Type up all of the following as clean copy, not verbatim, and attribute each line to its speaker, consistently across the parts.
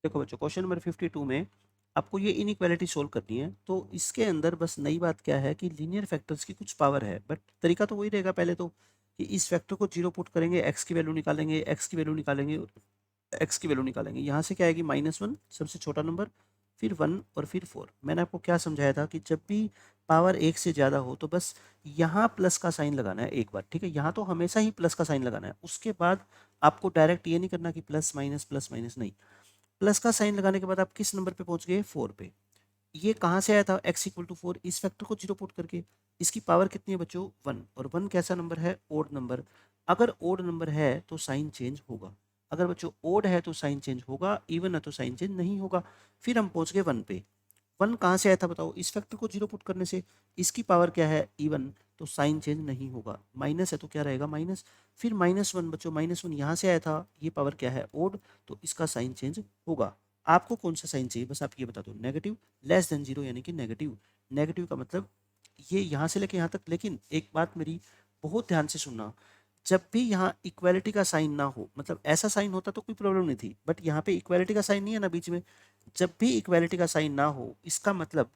Speaker 1: देखो बच्चों, question number 52 में आपको ये इनइक्वालिटी सोल्व करनी है। तो इसके अंदर बस नई बात क्या है कि लीनियर फैक्टर्स की कुछ पावर है, बट तरीका तो वही रहेगा। पहले तो कि इस फैक्टर को जीरो पुट करेंगे, एक्स की वैल्यू निकालेंगे, एक्स की वैल्यू निकालेंगे, एक्स की वैल्यू निकालेंगे। यहाँ से क्या आएगी, -1 सबसे छोटा नंबर, फिर 1 और फिर 4। मैंने आपको क्या समझाया था कि जब भी पावर एक से ज़्यादा हो तो बस यहाँ प्लस का साइन लगाना है एक बार, ठीक है। यहाँ तो हमेशा ही प्लस का साइन लगाना है, उसके बाद आपको डायरेक्ट ये नहीं करना कि प्लस माइनस नहीं। प्लस का साइन लगाने के बाद आप किस नंबर पे पहुंच गए, 4 पे। ये कहाँ से आया था, x इक्वल टू 4, इस फैक्टर को जीरो पुट करके। इसकी पावर कितनी है बच्चों, 1, और 1 कैसा नंबर है, ओड नंबर। अगर ओड नंबर है तो साइन चेंज होगा। अगर बच्चों ओड है तो साइन चेंज होगा, इवन है तो साइन चेंज नहीं होगा। फिर हम पहुंच गए 1 पे। 1 कहाँ से आया था बताओ, इस फैक्टर को जीरो पुट करने से। इसकी पावर क्या है, इवन, तो साइन चेंज नहीं होगा। माइनस है तो क्या रहेगा, माइनस। फिर -1 बच्चों, -1 यहाँ से आया था, ये पावर क्या है, ओड, तो इसका साइन चेंज होगा। आपको कौन सा साइन चाहिए, बस आप ये बता दो, नेगेटिव, लेस देन जीरो यानी कि नेगेटिव। नेगेटिव का मतलब ये यहाँ से लेके यहाँ तक। लेकिन एक बात मेरी बहुत ध्यान से सुनना, जब भी यहाँ इक्वालिटी का साइन ना हो, मतलब ऐसा साइन होता तो कोई प्रॉब्लम नहीं थी, बट यहाँ पे इक्वालिटी का साइन नहीं है ना बीच में। जब भी इक्वालिटी का साइन ना हो, इसका मतलब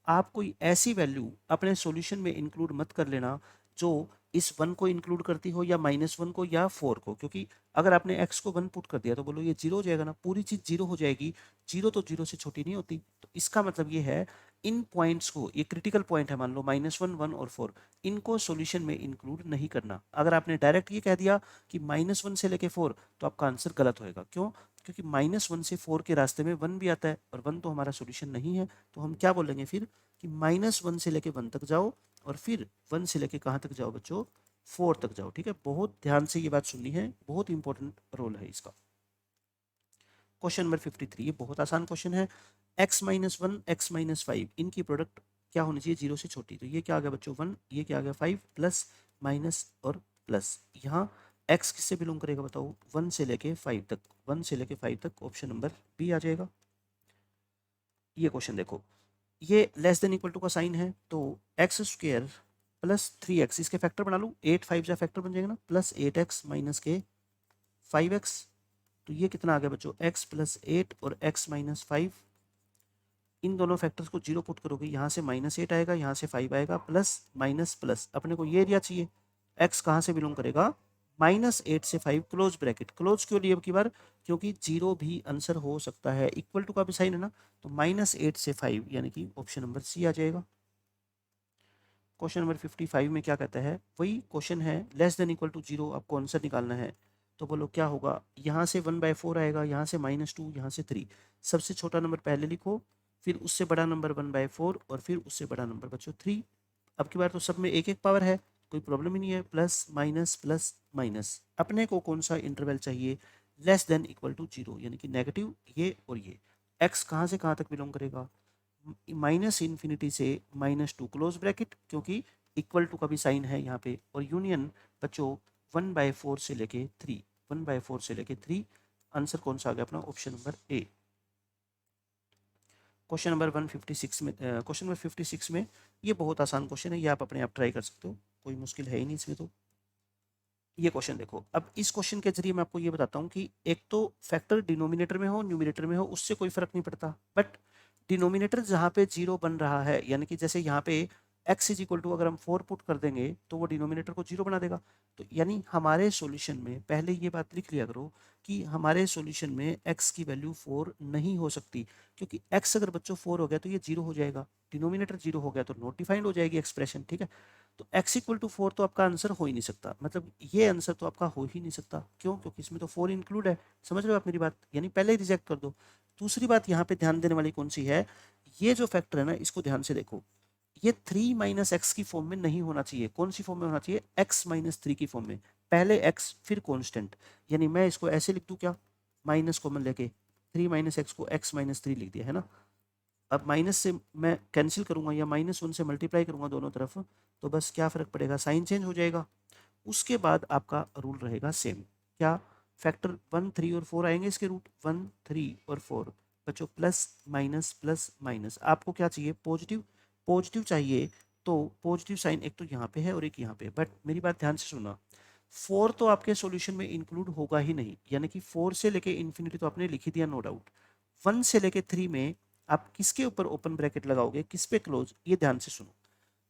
Speaker 1: आप कोई ऐसी वैल्यू अपने सॉल्यूशन में इंक्लूड मत कर लेना जो इस 1 को इंक्लूड करती हो, या -1 को, या 4 को। क्योंकि अगर आपने x को 1 पुट कर दिया तो बोलो ये जीरो हो जाएगा ना, पूरी चीज जीरो हो जाएगी। जीरो तो जीरो से छोटी नहीं होती। तो इसका मतलब ये है, इन पॉइंट्स को, ये क्रिटिकल पॉइंट है, मान लो -1, 1 और 4, इनको सॉल्यूशन में इंक्लूड नहीं करना। अगर आपने डायरेक्ट ये कह दिया कि -1 से लेके 4, तो आपका आंसर गलत होएगा। क्यों, क्योंकि -1 से 4 के रास्ते में 1 भी आता है, और 1 तो हमारा सॉल्यूशन नहीं है। तो हम क्या बोलेंगे फिर कि -1 से लेके 1 तक जाओ, और फिर 1 से लेके कहाँ तक जाओ बच्चों, 4 तक जाओ, ठीक है। बहुत ध्यान से ये बात सुननी है, बहुत इंपॉर्टेंट रोल है इसका। क्वेश्चन नंबर 53, ये बहुत आसान क्वेश्चन है। x-1, x-5, इनकी प्रोडक्ट क्या होनी चाहिए, जीरो से छोटी। तो ये क्या आ गया बच्चों, 1, ये क्या आ गया 5, प्लस माइनस और प्लस। यहाँ x किससे बिलोंग करेगा बताओ, 1 से लेके 5 तक, 1 से लेके 5 तक, ऑप्शन नंबर बी आ जाएगा। ये क्वेश्चन देखो, ये लेस देन इक्वल टू का साइन है, तो एक्स स्क्वेयर प्लस 3x, इसके फैक्टर बना लूँ, 8 5 जा फैक्टर बन जाएगा ना, प्लस 8x माइनस के 5x। तो ये कितना आ गया बच्चों, x प्लस 8 और x माइनस 5। इन दोनों फैक्टर्स को जीरो पुट करोगे, यहाँ से -8 आएगा, यहाँ से 5 आएगा, प्लस माइनस प्लस। अपने को ये एरिया चाहिए, x कहाँ से बिलोंग करेगा, -8 से 5, क्लोज ब्रैकेट। क्लोज क्यों लिए अब की बार, क्योंकि जीरो भी आंसर हो सकता है, इक्वल टू का भी साइन है ना। तो -8 से 5 यानी कि ऑप्शन नंबर सी आ जाएगा। क्वेश्चन नंबर 55 में क्या कहता है, वही क्वेश्चन है, less than equal to zero, आपको आंसर निकालना है। तो बोलो क्या होगा, यहाँ से 1/4 आएगा, यहाँ से -2, यहाँ से 3। सबसे छोटा नंबर पहले लिखो, फिर उससे बड़ा नंबर 1/4, और फिर उससे बड़ा नंबर बच्चों 3। अब की बार तो सब में एक एक पावर है, कोई प्रॉब्लम ही नहीं है। प्लस माइनस, अपने को कौन सा इंटरवल चाहिए, less than equal to zero यानी कि नेगेटिव, ये और ये। एक्स कहाँ से कहाँ तक बिलोंग करेगा, -∞ से -2, क्लोज ब्रैकेट, क्योंकि इक्वल टू का भी साइन है यहाँ पे, और यूनियन बच्चों 1/4 से लेके 3, 1/4 से लेके 3। आंसर कौन सा आ गया अपना, ऑप्शन नंबर ए। क्वेश्चन नंबर 156 में, क्वेश्चन नंबर 56 में, ये बहुत आसान क्वेश्चन है, ये आप अपने आप ट्राई कर सकते हो, कोई मुश्किल है ही नहीं इसमें। तो ये क्वेश्चन देखो, अब इस क्वेश्चन के जरिए मैं आपको ये बताता हूँ कि एक तो फैक्टर डिनोमिनेटर में हो न्यूमिनेटर में हो, उससे कोई फर्क नहीं पड़ता, बट डिनोमिनेटर जहाँ पे जीरो बन रहा है, यानी कि जैसे यहाँ पे x इज इक्वल टू अगर हम 4 पुट कर देंगे तो वो डिनोमिनेटर को जीरो बना देगा। तो यानी हमारे सॉल्यूशन में, पहले ये बात लिख लिया करो कि हमारे सॉल्यूशन में x की वैल्यू 4 नहीं हो सकती, क्योंकि x अगर बच्चों 4 हो गया तो ये जीरो हो जाएगा, डिनोमिनेटर जीरो हो गया तो नॉट डिफाइंड हो जाएगी एक्सप्रेशन, ठीक है। तो x इक्वल टू 4 तो आपका आंसर हो ही नहीं सकता, मतलब ये आंसर तो आपका हो ही नहीं सकता। क्यों, क्योंकि इसमें तो 4 इंक्लूड है। समझ रहे हो आप मेरी बात, यानी पहले ही रिजेक्ट कर दो। दूसरी बात यहाँ पे ध्यान देने वाली कौन सी है, ये जो फैक्टर है ना, इसको ध्यान से देखो, ये 3 माइनस एक्स की फॉर्म में नहीं होना चाहिए। कौन सी फॉर्म में होना चाहिए, x माइनस 3 की फॉर्म में, पहले x फिर कॉन्स्टेंट। यानी मैं इसको ऐसे लिख दूं क्या, माइनस कॉमन लेके 3 माइनस एक्स को x माइनस 3 लिख दिया है ना। अब माइनस से मैं कैंसिल करूंगा या -1 से मल्टीप्लाई करूंगा दोनों तरफ, तो बस क्या फर्क पड़ेगा, साइन चेंज हो जाएगा। उसके बाद आपका रूल रहेगा सेम, क्या, फैक्टर 1 3 और 4 आएंगे, इसके रूट 1 3 और 4 बच्चों, प्लस माइनस। आपको क्या चाहिए, पॉजिटिव, पॉजिटिव चाहिए। तो पॉजिटिव साइन एक तो यहाँ पे है और एक यहाँ पे, बट मेरी बात ध्यान से सुनना, 4 तो आपके सॉल्यूशन में इंक्लूड होगा ही नहीं, यानी कि 4 से लेके इन्फिनिटी तो आपने लिख ही दिया नो डाउट। 1 से लेके 3 में आप किसके ऊपर ओपन ब्रैकेट लगाओगे, किस पे क्लोज, ये ध्यान से सुनो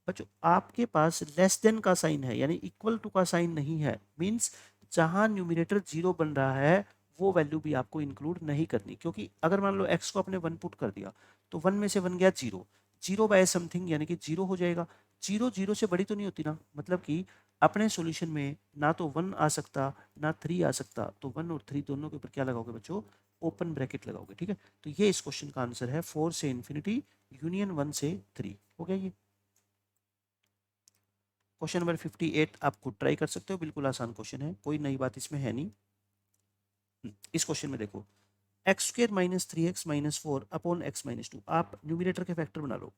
Speaker 1: बच्चों। आपके पास लेस देन का साइन है यानी इक्वल टू का साइन नहीं है, मीन्स जहां न्यूमिनेटर 0 बन रहा है वो वैल्यू भी आपको इंक्लूड नहीं करनी, क्योंकि अगर मान लो x को आपने 1 पुट कर दिया तो 1 में से 1 गया 0, 0 बाय समथिंग यानी कि 0 हो जाएगा। 0 0 से बड़ी तो नहीं होती ना, मतलब कि अपने सॉल्यूशन में ना तो 1 आ सकता ना 3 आ सकता, तो 1 और 3 दोनों के ऊपर क्या लगाओगे बच्चों, ओपन ब्रैकेट लगाओगे। ठीक है, तो ये इस क्वेश्चन का आंसर है 4 से इन्फिनिटी यूनियन 1 से 3। हो गया ये क्वेश्चन नंबर 58। आप खुद ट्राई कर सकते हो, बिल्कुल आसान क्वेश्चन है, कोई नई बात इसमें है नहीं। इस क्वेश्चन में देखो x square minus 3x minus 4 upon x minus 2, आप न्यूमिनेटर के फैक्टर बना लो।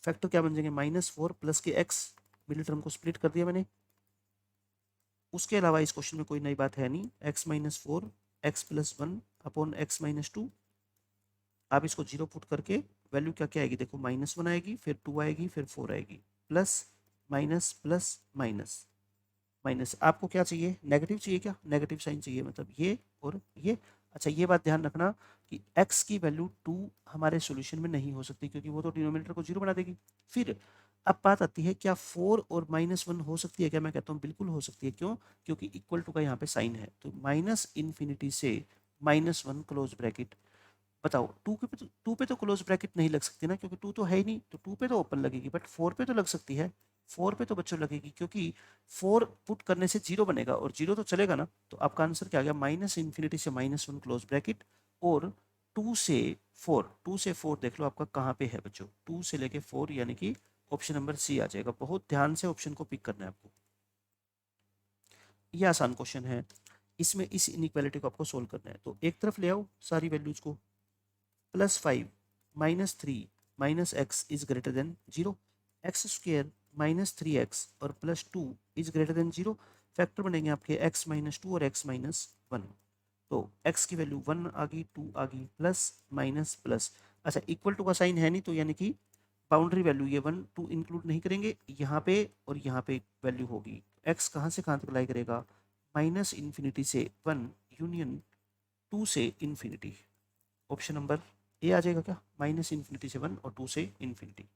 Speaker 1: फैक्टर क्या बन जाएंगे, -4 प्लस के x, मिडिल टर्म को स्प्लिट कर दिया मैंने। उसके अलावा इस क्वेश्चन में कोई नई बात है नहीं, x minus 4 x plus 1 upon x minus 2। आप इसको 0 पुट करके वैल्यू क्या क्या आएगी, देखो -1 आएगी, फिर 2 आएगी, फिर 4 आएगी, plus minus plus minus minus. आपको क्या चाहिए, नेगेटिव चाहिए क्या, नेगेटिव साइन चाहिए, मतलब ये और ये। अच्छा ये बात ध्यान रखना कि x की वैल्यू 2 हमारे सॉल्यूशन में नहीं हो सकती, क्योंकि वो तो डिनोमिनेटर को 0 बना देगी। फिर अब बात आती है क्या 4 और -1 हो सकती है क्या, मैं कहता हूँ बिल्कुल हो सकती है। क्यों, क्योंकि इक्वल टू का यहाँ पे साइन है, तो माइनस इन्फिनिटी से -1 क्लोज ब्रैकेट। बताओ 2 पे तो क्लोज ब्रैकेट नहीं लग सकती ना, क्योंकि 2 तो है ही नहीं, तो 2 पे तो ओपन लगेगी, बट 4 पे तो लग सकती है। 4 पे तो बच्चों लगेगी, क्योंकि 4 पुट करने से 0 बनेगा और 0 तो चलेगा ना। तो आपका आंसर क्या आ गया, माइनस इन्फिनिटी से -1 क्लोज ब्रैकेट और 2 से 4। 2 से 4 देख लो आपका कहाँ पे है बच्चों, 2 से लेके 4 यानी कि ऑप्शन नंबर सी आ जाएगा। बहुत ध्यान से ऑप्शन को पिक करना है आपको, ये आसान क्वेश्चन है। इसमें इस इनइक्वालिटी को आपको सोल्व करना है, तो एक तरफ ले आओ सारी वैल्यूज को। +5 -3 minus x is greater than 0, x square -3x और +2 इज ग्रेटर देन 0। फैक्टर बनेंगे आपके x माइनस 2 और x माइनस 1। तो x की वैल्यू 1 आ गई, 2 आ गई, प्लस माइनस प्लस। अच्छा इक्वल टू का साइन है नहीं, तो यानी कि बाउंड्री वैल्यू ये 1 2 इंक्लूड नहीं करेंगे यहाँ पे, और यहाँ पे वैल्यू होगी x कहाँ से कहाँ तक लाई करेगा, माइनस इन्फिनिटी से 1 यूनियन 2 से इन्फिनिटी। ऑप्शन नंबर ए आ जाएगा क्या, माइनस इन्फिनिटी से 1 और 2 से इन्फिनिटी।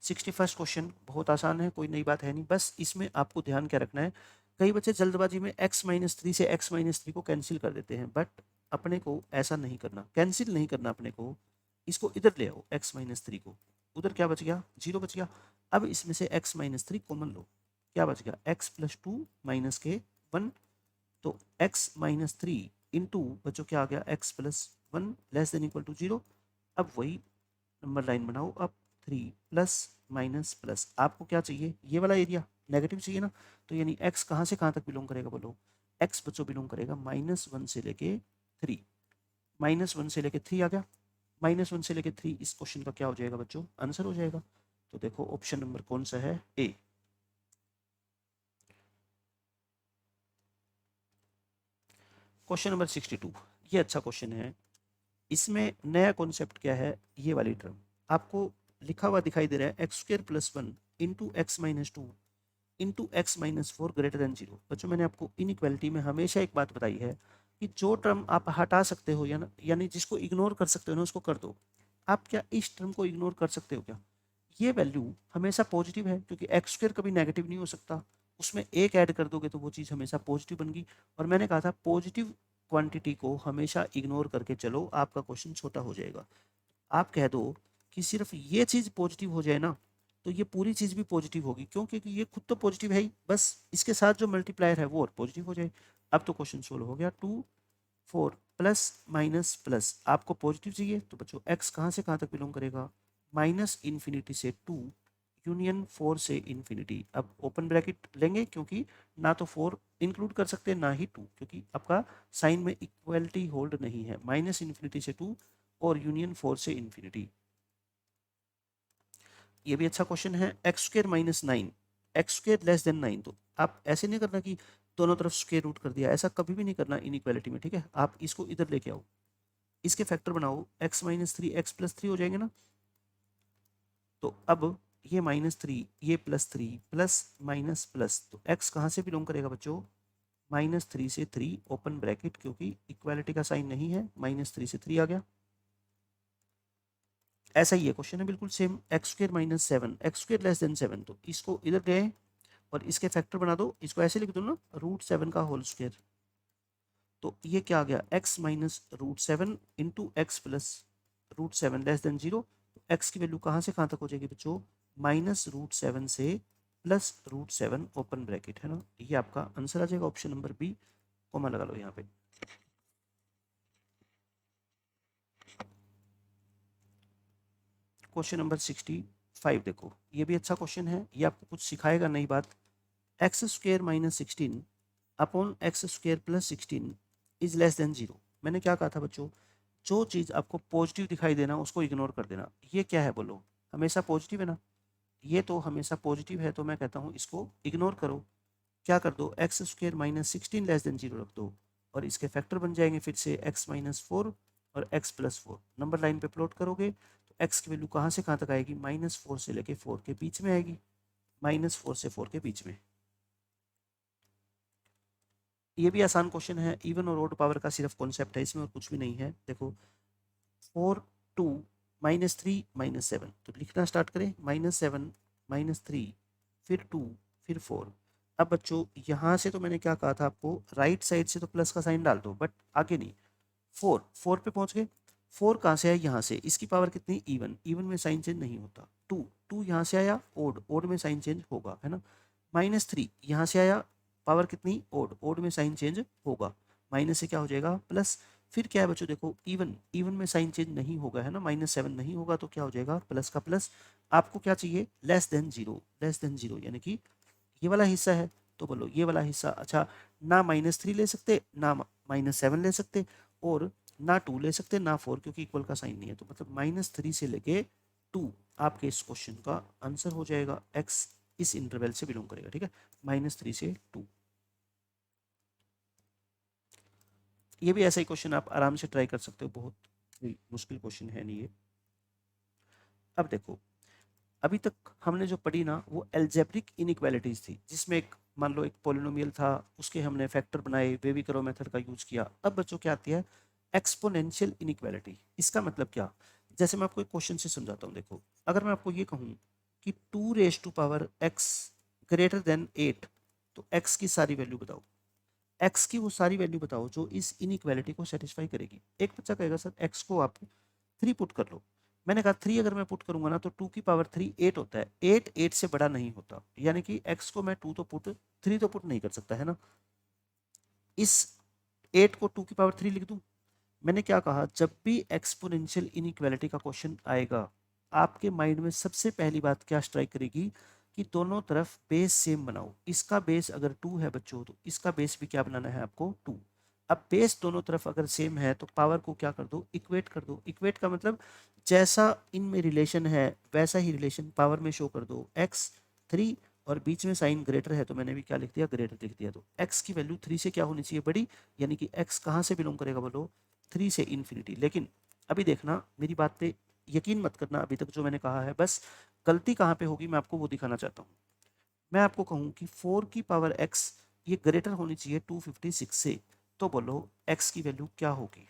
Speaker 1: 61 क्वेश्चन बहुत आसान है, कोई नई बात है नहीं, बस इसमें आपको ध्यान क्या रखना है, कई बच्चे जल्दबाजी में x-3 से x-3 को कैंसिल कर देते हैं, बट अपने को ऐसा नहीं करना, कैंसिल नहीं करना अपने को। इसको इधर ले आओ, x-3 को, उधर क्या बच गया, 0 बच गया। अब इसमें से x-3 कॉमन लो, क्या बच गया, x प्लस 2 माइनस के 1, तो x-3 इंटू बच्चों क्या आ गया, x plus 1 less than equal to 0। अब वही नंबर लाइन बनाओ, अब 3 प्लस माइनस प्लस, आपको क्या चाहिए, ये वाला एरिया नेगेटिव चाहिए ना, तो यानी x कहाँ से कहाँ तक बिलोंग करेगा, बोलो। x बच्चों बिलोंग करेगा -1 से लेके 3, -1 से लेके 3 आ गया, -1 से लेके 3 इस क्वेश्चन का क्या हो जाएगा बच्चों, आंसर हो जाएगा। तो देखो ऑप्शन नंबर कौन सा है, ए। क्वेश्चन नंबर 62, ये अच्छा क्वेश्चन है। इसमें नया कॉन्सेप्ट क्या है, ये वाली टर्म आपको लिखा हुआ दिखाई दे रहा है, x² plus 1 into x minus 2 into x minus 4 greater than 0। बच्चों मैंने आपको इनइक्वालिटी में हमेशा एक बात बताई है कि जो टर्म आप हटा सकते हो या यानी जिसको इग्नोर कर सकते हो ना उसको कर दो। आप क्या इस टर्म को इग्नोर कर सकते हो क्या, ये वैल्यू हमेशा पॉजिटिव है, क्योंकि x² कभी नेगेटिव नहीं हो सकता, उसमें एक ऐड कर दोगे तो वो चीज़ हमेशा पॉजिटिव बन गई। और मैंने कहा था पॉजिटिव क्वांटिटी को हमेशा इग्नोर करके चलो, आपका क्वेश्चन छोटा हो जाएगा। आप कह दो कि सिर्फ ये चीज़ पॉजिटिव हो जाए ना, तो ये पूरी चीज़ भी पॉजिटिव होगी, क्यों, क्योंकि ये खुद तो पॉजिटिव है ही, बस इसके साथ जो मल्टीप्लायर है वो और पॉजिटिव हो जाए। अब तो क्वेश्चन सोल्व हो गया। 2 4 प्लस माइनस प्लस, आपको पॉजिटिव चाहिए, तो बच्चों x कहाँ से कहाँ तक बिलोंग करेगा, माइनस इन्फिनिटी से 2 यूनियन 4 से इन्फिनिटी। अब ओपन ब्रैकेट लेंगे, क्योंकि ना तो 4 इंक्लूड कर सकते ना ही 2, क्योंकि आपका साइन में इक्वलिटी होल्ड नहीं है, माइनस इन्फिनिटी से 2 और यूनियन 4 से इन्फिनिटी। ये भी अच्छा क्वेश्चन है। x² -9 x² लेस देन 9, तो आप ऐसे नहीं करना कि दोनों तरफ स्क्वायर रूट कर दिया, ऐसा कभी भी नहीं करना इनइक्वालिटी में, ठीक है। आप इसको इधर लेके आओ, इसके फैक्टर बनाओ, x-3 x+3 हो जाएंगे ना। तो अब ये -3 ये +3 प्लस माइनस प्लस, तो x कहाँ से बिलोंग करेगा बच्चों, -3 से 3 ओपन ब्रैकेट, क्योंकि इक्वालिटी का साइन नहीं है, -3 से 3 आ गया। ऐसा ही है क्वेश्चन है बिल्कुल सेम, x² - 7, x² < 7, तो इसको इधर गए और इसके फैक्टर बना दो, इसको ऐसे लिख दो ना, √7 का होल स्क्वायर। तो ये क्या आ गया, x minus √7 into x plus √7 <0। x की वैल्यू कहाँ से कहाँ तक हो जाएगी बच्चों, -√7 से +√7 ओपन ब्रैकेट, है ना। ये आपका आंसर आ जाएगा, ऑप्शन नंबर बी, कॉमा लगा लो यहाँ पे। क्वेश्चन नंबर 65 देखो, ये भी अच्छा क्वेश्चन है, ये आपको कुछ सिखाएगा नई बात। x² - 16 upon x² + 16 is <0। मैंने क्या कहा था बच्चों, जो चीज आपको पॉजिटिव दिखाई देना उसको इग्नोर कर देना। ये क्या है बोलो, हमेशा पॉजिटिव है ना, ये तो हमेशा पॉजिटिव है, तो मैं कहता हूँ इसको इग्नोर करो। क्या कर दो, x² - 16 <0 रख दो, और इसके फैक्टर बन जाएंगे फिर से x - 4 और x + 4। नंबर लाइन पे प्लॉट करोगे तो x की वैल्यू कहाँ से कहाँ तक आएगी, -4 से लेके 4 के बीच में आएगी, -4 से 4 के बीच में। ये भी आसान क्वेश्चन है, इवन और ऑड पावर का सिर्फ कॉन्सेप्ट है इसमें, और कुछ भी नहीं है। देखो 4 2 -3 -7, तो लिखना स्टार्ट करें, -7 -3 फिर 2 फिर 4। अब बच्चों यहाँ से तो मैंने क्या कहा था आपको, राइट साइड से तो प्लस का साइन डाल दो, बट आगे नहीं। 4 पे पहुंच गए, 4 कहाँ से आया, यहाँ से, इसकी पावर कितनी, इवन, इवन में साइन चेंज नहीं होता। 2 यहाँ से आया, ओड, ओड में साइन चेंज होगा, है ना। -3 यहाँ से आया, पावर कितनी, ओड, ओड में साइन चेंज होगा, माइनस से क्या हो जाएगा प्लस। फिर क्या है बच्चों, देखो इवन, इवन में साइन चेंज नहीं होगा, है ना, -7 नहीं होगा, तो क्या हो जाएगा, प्लस का प्लस। आपको क्या चाहिए, <0 यानी कि ये वाला हिस्सा है, तो बोलो ये वाला हिस्सा। अच्छा, ना -3 ले सकते, ना -7 ले सकते, और ना 2 ले सकते, ना 4, क्योंकि इक्वल का साइन नहीं है, तो मतलब -3 से लेके 2 आपके इस क्वेश्चन का आंसर हो जाएगा। x इस इंटरवल से बिलोंग करेगा, ठीक है, -3 से 2। ये भी ऐसा ही क्वेश्चन आप आराम से ट्राई कर सकते हो, बहुत कोई मुश्किल क्वेश्चन है नहीं ये। अब देखो, अभी तक हमने जो पढ़ी ना, वो एल्जेब्रिक इनइक्वालिटीज थी, जिसमें एक मान लो एक पोलिनोमियल था, उसके हमने फैक्टर बनाए, वेवी करो मेथड का यूज किया। अब बच्चों क्या आती है, एक्सपोनेंशियल इनइक्वालिटी। इसका मतलब क्या, जैसे मैं आपको एक क्वेश्चन से समझाता हूँ। देखो, अगर मैं आपको ये कहूँ कि 2⁻x ग्रेटर देन 8, तो x की सारी वैल्यू बताओ, x की वो सारी वैल्यू बताओ जो इस इनइक्वालिटी को सेटिस्फाई करेगी। एक बच्चा कहेगा सर x को आप 3 पुट कर लो। मैंने कहा 3 अगर मैं पुट करूंगा ना, तो 2 की पावर 3 8 होता है, 8 8 से बड़ा नहीं होता, यानी कि x को मैं 2 तो पुट 3 तो पुट नहीं कर सकता, है ना। इस 8 को 2 की पावर 3 लिख दूं। मैंने क्या कहा, जब भी एक्सपोनेंशियल इनइक्वालिटी का क्वेश्चन आएगा, आपके माइंड में सबसे पहली बात क्या स्ट्राइक करेगी, कि दोनों तरफ बेस सेम बनाओ। इसका बेस अगर 2 है बच्चों, तो इसका बेस भी क्या बनाना है आपको, 2। अब बेस दोनों तरफ अगर सेम है, तो पावर को क्या कर दो, इक्वेट कर दो। इक्वेट का मतलब जैसा इनमें रिलेशन है वैसा ही रिलेशन पावर में शो कर दो। x 3 और बीच में साइन ग्रेटर है, तो मैंने भी क्या लिख दिया, ग्रेटर लिख दिया। तो x की वैल्यू 3 से क्या होनी चाहिए, बड़ी, यानी कि x कहाँ से बिलोंग करेगा बोलो, 3 से इन्फिनिटी। लेकिन अभी देखना, मेरी बात पे यकीन मत करना, अभी तक जो मैंने कहा है, बस गलती कहाँ पे होगी मैं आपको वो दिखाना चाहता हूँ। मैं आपको कहूँ कि 4 की पावर x ये ग्रेटर होनी चाहिए 256 से, तो बोलो x की वैल्यू क्या होगी।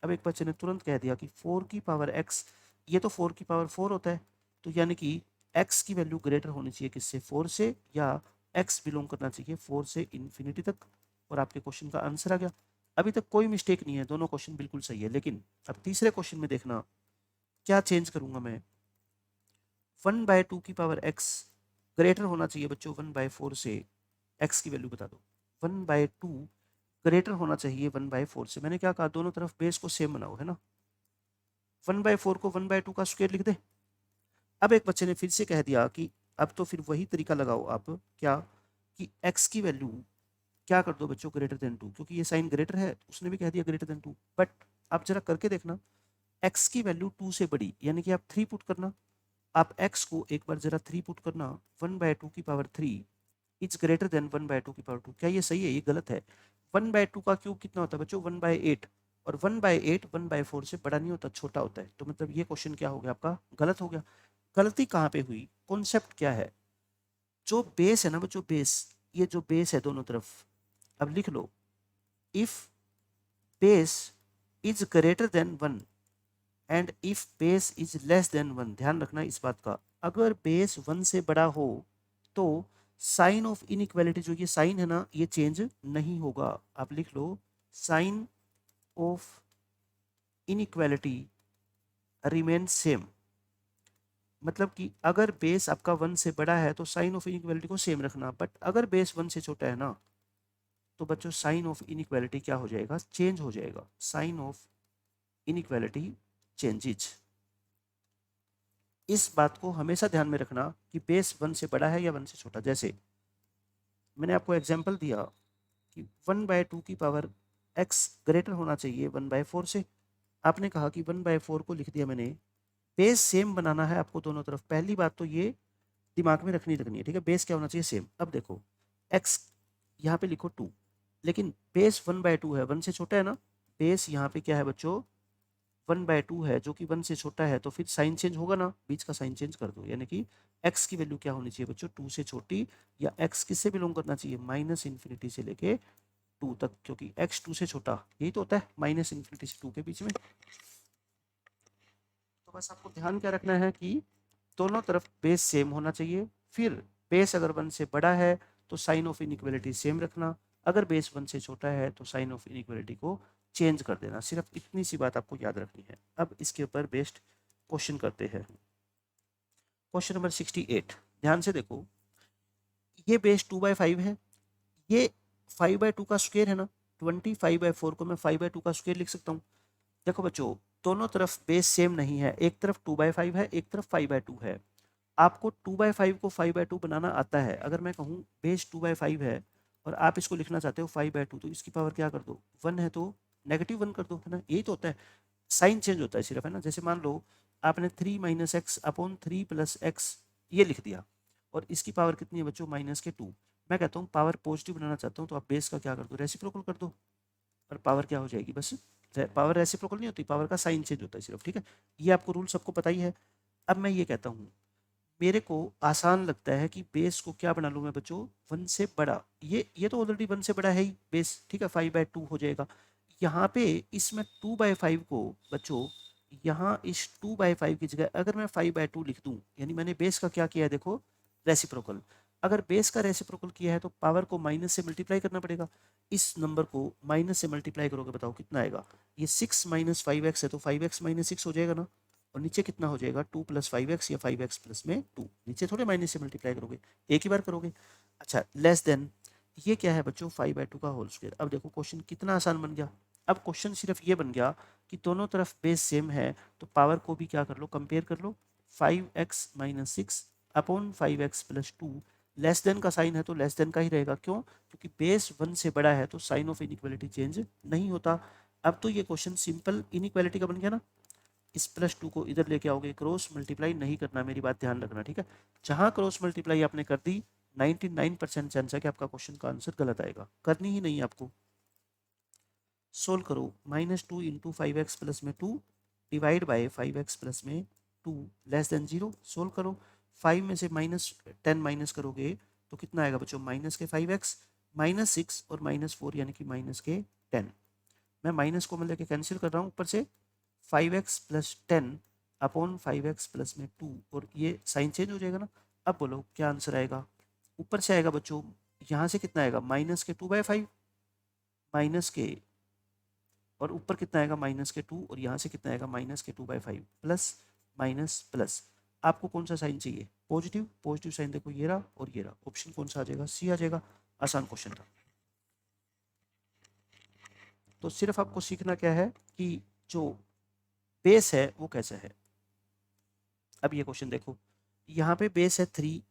Speaker 1: अब एक बच्चे ने तुरंत कह दिया कि 4 की पावर x, ये तो 4 की पावर 4 होता है, तो यानी कि x की वैल्यू ग्रेटर होनी चाहिए किससे, 4 से, या x बिलोंग करना चाहिए 4 से इन्फिनिटी तक, और आपके क्वेश्चन का आंसर आ गया। अभी तक कोई मिस्टेक नहीं है, दोनों क्वेश्चन बिल्कुल सही है। लेकिन अब तीसरे क्वेश्चन में देखना क्या चेंज करूंगा मैं, 1/2 की पावर x ग्रेटर होना चाहिए बच्चों 1/4 से, x की वैल्यू बता दो। 1/2 ग्रेटर होना चाहिए 1/4 से। मैंने क्या कहा, दोनों तरफ बेस को सेम बनाओ, है ना। 1/4 को 1/2 का स्क्वायर लिख दे। अब एक बच्चे ने फिर से कह दिया कि अब तो फिर वही तरीका लगाओ आप, क्या, कि x की वैल्यू क्या कर दो बच्चों, ग्रेटर देन 2, क्योंकि ये साइन ग्रेटर है, उसने भी कह दिया ग्रेटर देन 2। बट आप जरा करके देखना, x की वैल्यू 2 से बड़ी, यानी कि आप 3 पुट करना। आप x को एक बार जरा 3 पुट करना, 1/2 की पावर 3 इज ग्रेटर देन 1/2 की पावर 2। क्या ये सही है, ये गलत है। 1/2 का क्यूब कितना होता है बच्चों, 1/8, और 1/8 1/4 से बड़ा नहीं होता, छोटा होता है। तो मतलब ये क्वेश्चन क्या हो गया आपका, गलत हो गया। गलती कहाँ पे हुई, कॉन्सेप्ट क्या है, जो बेस है ना बच्चों, बेस, ये जो बेस है दोनों तरफ, अब लिख लो, if base is greater than 1 and if base is less than 1, ध्यान रखना इस बात का, अगर बेस 1 से बड़ा हो तो साइन ऑफ इनइक्वालिटी, जो ये साइन है ना, ये चेंज नहीं होगा। आप लिख लो, sign of inequality remain same. मतलब कि अगर बेस आपका 1 से बड़ा है तो साइन ऑफ इनइक्वालिटी को सेम रखना, बट अगर बेस 1 से छोटा है ना, तो बच्चों साइन ऑफ इनइक्वालिटी क्या हो जाएगा, चेंज हो जाएगा। Sign of inequality changes. इस बात को हमेशा ध्यान में रखना कि बेस 1 से बड़ा है या 1 से छोटा। जैसे मैंने आपको एग्जांपल दिया कि 1/2 की पावर x ग्रेटर होना चाहिए 1/4 से। आपने कहा कि 1/4 को लिख दिया मैंने, बेस सेम बनाना है आपको दोनों तरफ। पहली बात तो ये दिमाग में रखनी है, ठीक है, बेस क्या होना चाहिए, सेम। अब देखो x यहाँ पे लिखो 2, लेकिन बेस 1/2 है, 1 से छोटा है ना, बेस यहाँ पे क्या है बच्चों, 1/2 है, जो कि 1 से छोटा है, तो फिर साइन चेंज होगा ना, बीच का साइन चेंज कर दो, यानी कि x की वैल्यू क्या होनी चाहिए बच्चों, 2 से छोटी, या x किससे बिलोंग करना चाहिए, -∞ से लेके 2 तक, क्योंकि x 2 से छोटा, यही तो होता है -∞ से 2 के बीच में। तो बस आपको ध्यान क्या रखना है कि दोनों तरफ बेस सेम होना चाहिए। फिर बेस अगर 1 से बड़ा है तो साइन ऑफ इनइक्वालिटी सेम रखना, अगर बेस 1 से छोटा है तो साइन ऑफ इनइक्वालिटी को चेंज कर देना। सिर्फ इतनी सी बात आपको याद रखनी है। अब इसके ऊपर बेस्ड क्वेश्चन करते हैं। क्वेश्चन नंबर 68, ध्यान से देखो, ये बेस 2/5 है, ये 5/2 का स्क्वायर है ना, 25/4 को मैं 5/2 का स्क्वायर लिख सकता हूँ। देखो बच्चों, दोनों तरफ बेस सेम नहीं है, एक तरफ 2/5 है, एक तरफ 5/2 है। आपको 2/5 को 5/2 बनाना आता है। अगर मैं कहूँ बेस 2/5 है और आप इसको लिखना चाहते हो 5/2, तो इसकी पावर क्या कर दो, 1 है तो -1 कर दो, है ना, यही तो होता है। साइन चेंज होता है सिर्फ, है ना। जैसे मान लो आपने 3 - x अपॉन 3 + x ये लिख दिया, और इसकी पावर कितनी है बच्चों, -2। मैं कहता हूँ पावर पॉजिटिव बनाना चाहता हूँ, तो आप बेस का क्या कर दो, रेसिप्रोकल कर दो, और पावर क्या हो जाएगी, बस पावर रेसिप्रोकल नहीं होती, पावर का साइन चेंज होता है सिर्फ, ठीक है। ये आपको रूल सबको पता ही है। अब मैं ये कहता हूँ, मेरे को आसान लगता है कि बेस को क्या बना लूँ मैं बच्चों, 1 से बड़ा। ये तो ऑलरेडी 1 से बड़ा है ही बेस, ठीक है, 5/2 हो जाएगा। यहाँ पे इसमें 2/5 को बच्चों, यहाँ इस 2/5 की जगह अगर मैं 5/2 लिख दूँ, यानी मैंने बेस का क्या किया है, देखो, रेसिप्रोकल। अगर बेस का रेसिप्रोकल किया है तो पावर को माइनस से मल्टीप्लाई करना पड़ेगा। इस नंबर को माइनस से मल्टीप्लाई करोगे, बताओ कितना आएगा। ये 6 - 5x है तो 5x - 6 हो जाएगा ना, और नीचे कितना हो जाएगा, 2 + 5x या 5x प्लस में 2। नीचे थोड़े माइनस से मल्टीप्लाई करोगे, एक ही बार करोगे। अच्छा, लेस देन, ये क्या है बच्चों, 5/2 का होल स्क्वायर। अब देखो क्वेश्चन कितना आसान बन गया। अब क्वेश्चन सिर्फ ये बन गया कि दोनों तरफ बेस सेम है, तो पावर को भी क्या कर लो, कंपेयर कर लो। 5x - 6 upon 5x + 2, less than का साइन है तो लेस देन का ही रहेगा। क्यों, क्योंकि बेस 1 से बड़ा है तो साइन ऑफ इनइक्वालिटी चेंज नहीं होता। अब तो ये क्वेश्चन सिंपल इनइक्वालिटी का बन गया ना। इस +2 को इधर लेके आओगे, क्रॉस मल्टीप्लाई नहीं करना, मेरी बात ध्यान रखना, ठीक है। जहां क्रॉस मल्टीप्लाई आपने कर दी, 99% चांस है कि आपका क्वेश्चन का आंसर गलत आएगा, करनी ही नहीं आपको। सोल्व करो, -2 × 5x प्लस में 2 डिवाइड बाय 5x प्लस में 2 लेस देन 0। सोल्व करो, 5 में से -10 माइनस करोगे तो कितना आएगा बच्चों, -5x, -6 और -4 यानी कि -10। मैं माइनस को मतलब कि कैंसिल कर रहा हूँ, ऊपर से 5x + 10 अपॉन 5x प्लस में 2, और ये साइन चेंज हो जाएगा ना। अब बोलो क्या आंसर आएगा, ऊपर से आएगा बच्चों, यहाँ से कितना आएगा, -2/5 माइनस के, और ऊपर कितना आएगा, -2, और यहाँ से कितना आएगा, -2/5 प्लस माइनस प्लस। आपको कौन सा साइन चाहिए, पॉजिटिव, पॉजिटिव साइन देखो ये रहा और ये रहा, ऑप्शन कौन सा आ जाएगा, सी आ जाएगा। आसान क्वेश्चन था। तो सिर्फ आपको सीखना क्या है कि जो बेस है वो कैसा है। अब ये क्वेश्चन देखो, यहाँ पे बेस है 3।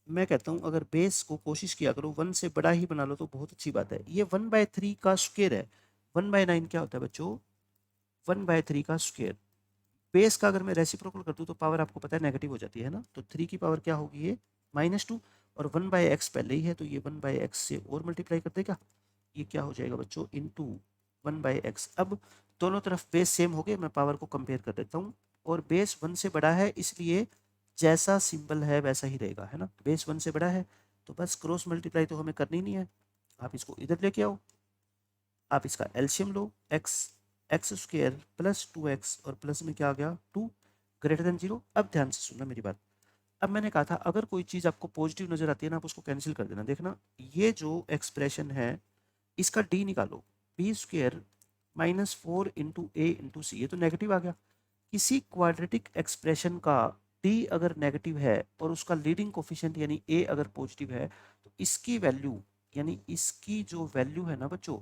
Speaker 1: मैं कहता हूँ अगर बेस को कोशिश किया करो 1 से बड़ा ही बना लो तो बहुत अच्छी बात है। ये 1/3 का स्क्वायर है, 1/9 क्या होता है बच्चों, 1/3 का स्क्वायर। बेस का अगर मैं रेसिप्रोकल कर दूँ तो पावर आपको पता है नेगेटिव हो जाती है ना, तो 3 की पावर क्या होगी, ये -2, और 1/x पहले ही है तो ये 1/x से और मल्टीप्लाई कर देगा, ये क्या हो जाएगा बच्चों, इंटू 1/x। अब दोनों तरफ बेस सेम हो गए, मैं पावर को कंपेयर कर देता हूँ, और बेस 1 से बड़ा है इसलिए जैसा सिंबल है वैसा ही रहेगा, है ना। बेस 1 से बड़ा है तो बस क्रॉस मल्टीप्लाई तो हमें करनी नहीं है, आप इसको इधर लेके आओ, आप इसका एलसीएम लो, एक्स स्क्वायर प्लस 2x और प्लस में क्या आ गया 2 ग्रेटर देन 0। अब ध्यान से सुनना मेरी बात। अब मैंने कहा था अगर कोई चीज़ आपको पॉजिटिव नजर आती है ना, आप उसको कैंसिल कर देना। देखना ये जो एक्सप्रेशन है इसका डी निकालो, B square minus 4 × a × c, ये तो नेगेटिव आ गया। किसी क्वाड्रेटिक एक्सप्रेशन का डी अगर नेगेटिव है और उसका लीडिंग कोफिशिएंट यानी a अगर पॉजिटिव है, तो इसकी वैल्यू यानी इसकी जो वैल्यू है ना बच्चों,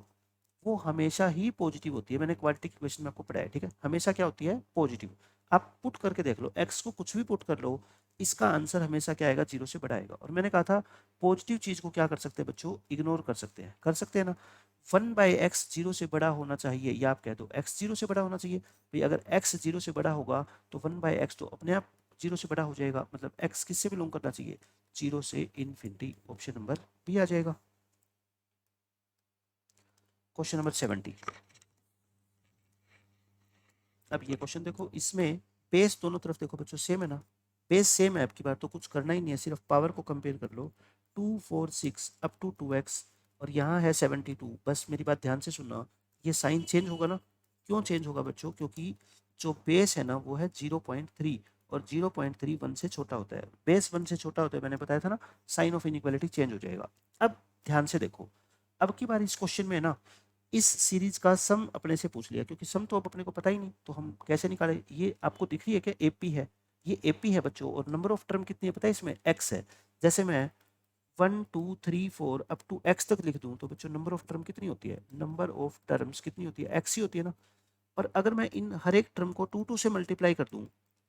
Speaker 1: वो हमेशा ही पॉजिटिव होती है। मैंने क्वाड्रेटिक इक्वेशन में आपको पढ़ाया, ठीक है, हमेशा क्या होती है पॉजिटिव। आप पुट करके देख लो, x को कुछ भी पुट कर लो, इसका आंसर हमेशा क्या आएगा 0 से बड़ा आएगा। और मैंने कहा था पॉजिटिव चीज को क्या कर सकते हैं बच्चों, इग्नोर कर सकते हैं ना। 1/x 0 से बड़ा होना चाहिए, या आप कह दो x 0 से बड़ा होना चाहिए। भाई अगर x 0 से बड़ा होगा तो 1/x तो अपने आप 0 से बड़ा हो जाएगा, मतलब x किससे बिलोंग करना चाहिए, 0 से इन्फिनिटी। ऑप्शन नंबर बी आ जाएगा। Question number 70। अब ये क्वेश्चन देखो, इसमें बेस दोनों तरफ देखो बच्चों सेम है ना, बेस सेम है, आपकी बात तो कुछ करना ही नहीं है, सिर्फ पावर को कंपेयर कर लो। 2 4 6 अप टू 2x और यहाँ है 72। बस मेरी बात ध्यान से सुनना, ये साइन चेंज होगा ना। क्यों चेंज होगा बच्चों, क्योंकि जो बेस है ना वो है 0.3 और 0.3 1 से छोटा होता है, बेस 1 से छोटा होता है, मैंने बताया था ना, साइन ऑफ इनइक्वालिटी चेंज हो जाएगा। अब ध्यान से देखो, अब की बार इस क्वेश्चन में ना इस सीरीज का सम अपने से पूछ लिया, क्योंकि सम तो अब अपने को पता ही नहीं, तो हम कैसे निकालें। ये आपको दिख रही है क्या, एपी है, ये एपी है बच्चों, और नंबर ऑफ टर्म कितनी है पता है इसमें, एक्स है। जैसे मैं 1 2 3 4 अप टू एक्स तक लिख दूं तो बच्चों नंबर ऑफ टर्म कितनी होती है, नंबर ऑफ टर्म्स कितनी होती है, एक्स ही होती है ना। और अगर मैं इन हर एक टर्म को 2 2 से मल्टीप्लाई कर दूं,